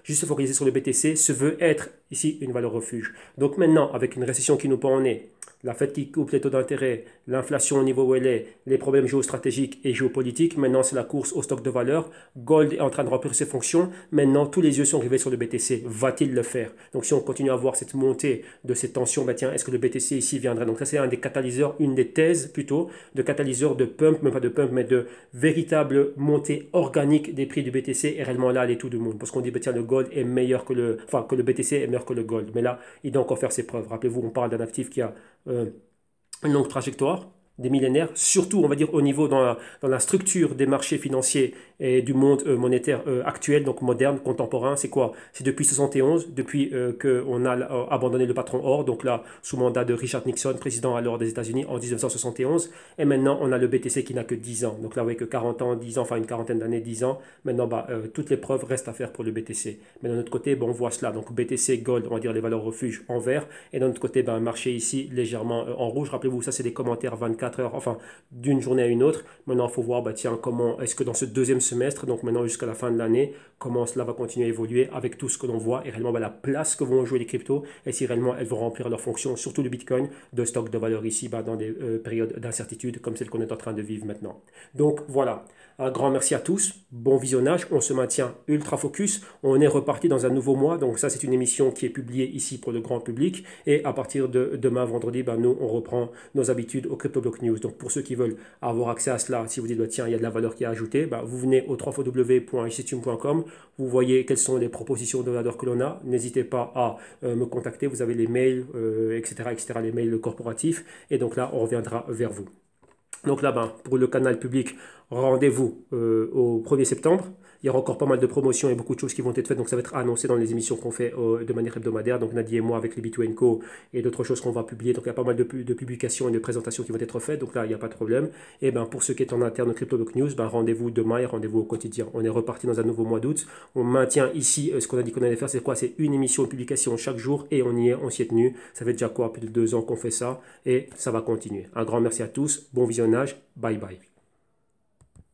juste se focaliser sur le BTC, se veut être ici une valeur refuge. Donc maintenant, avec une récession qui nous pend au nez, la Fed qui coupe les taux d'intérêt, l'inflation au niveau où elle est, les problèmes géostratégiques et géopolitiques. Maintenant, c'est la course au stock de valeur. Gold est en train de remplir ses fonctions. Maintenant, tous les yeux sont rivés sur le BTC. Va-t-il le faire? Donc, si on continue à voir cette montée de ces tensions, tiens, est-ce que le BTC ici viendrait? Donc, ça, c'est un des catalyseurs, une des thèses plutôt, de catalyseur de pump, même pas de pump, mais de véritable montée organique des prix du BTC. Et réellement, là, elle est tout du monde. Parce qu'on dit, tiens, le gold est meilleur que le BTC est meilleur que le gold. Mais là, il doit encore faire ses preuves. Rappelez-vous, on parle d'un actif qui a une longue trajectoire, des millénaires, surtout on va dire au niveau dans la structure des marchés financiers et du monde monétaire actuel, donc moderne, contemporain. C'est quoi? C'est depuis 71, depuis qu'on a abandonné le patron or, donc là sous mandat de Richard Nixon, président alors des États-Unis en 1971, et maintenant on a le BTC qui n'a que 10 ans, donc là vous voyez que 40 ans, 10 ans, enfin une quarantaine d'années, 10 ans, maintenant toutes les preuves restent à faire pour le BTC. Mais d'un autre côté, on voit cela, donc BTC, Gold, on va dire les valeurs refuges en vert, et d'un autre côté, un marché ici légèrement en rouge. Rappelez-vous, ça c'est des commentaires 24 heures, enfin d'une journée à une autre. Maintenant il faut voir, tiens, comment est-ce que dans ce deuxième semestre, donc maintenant jusqu'à la fin de l'année, comment cela va continuer à évoluer avec tout ce que l'on voit et réellement la place que vont jouer les cryptos et si réellement elles vont remplir leur fonction, surtout le Bitcoin, de stock de valeur ici dans des périodes d'incertitude comme celle qu'on est en train de vivre maintenant. Donc voilà, un grand merci à tous, bon visionnage, on se maintient ultra focus, on est reparti dans un nouveau mois, donc ça c'est une émission qui est publiée ici pour le grand public et à partir de demain vendredi, nous on reprend nos habitudes au CryptoBlock News. Donc pour ceux qui veulent avoir accès à cela, si vous dites tiens il y a de la valeur qui est ajoutée, vous venez au www.ictum.com, vous voyez quelles sont les propositions de valeur que l'on a, n'hésitez pas à me contacter, vous avez les mails, etc., les mails corporatifs, et donc là on reviendra vers vous. Donc là, ben, pour le canal public, rendez-vous au 1er septembre. Il y aura encore pas mal de promotions et beaucoup de choses qui vont être faites. Donc ça va être annoncé dans les émissions qu'on fait de manière hebdomadaire. Donc Nadie et moi avec les B2Co et d'autres choses qu'on va publier. Donc il y a pas mal de publications et de présentations qui vont être faites. Donc là, il n'y a pas de problème. Et ben, pour ceux qui est en interne au CryptoBlock News, ben, rendez-vous demain et rendez-vous au quotidien. On est reparti dans un nouveau mois d'août. On maintient ici ce qu'on a dit qu'on allait faire. C'est quoi? C'est une émission de publication chaque jour et on s'y est tenu. Ça fait déjà quoi? Plus de 2 ans qu'on fait ça et ça va continuer. Un grand merci à tous. Bon visionnage. Bye bye.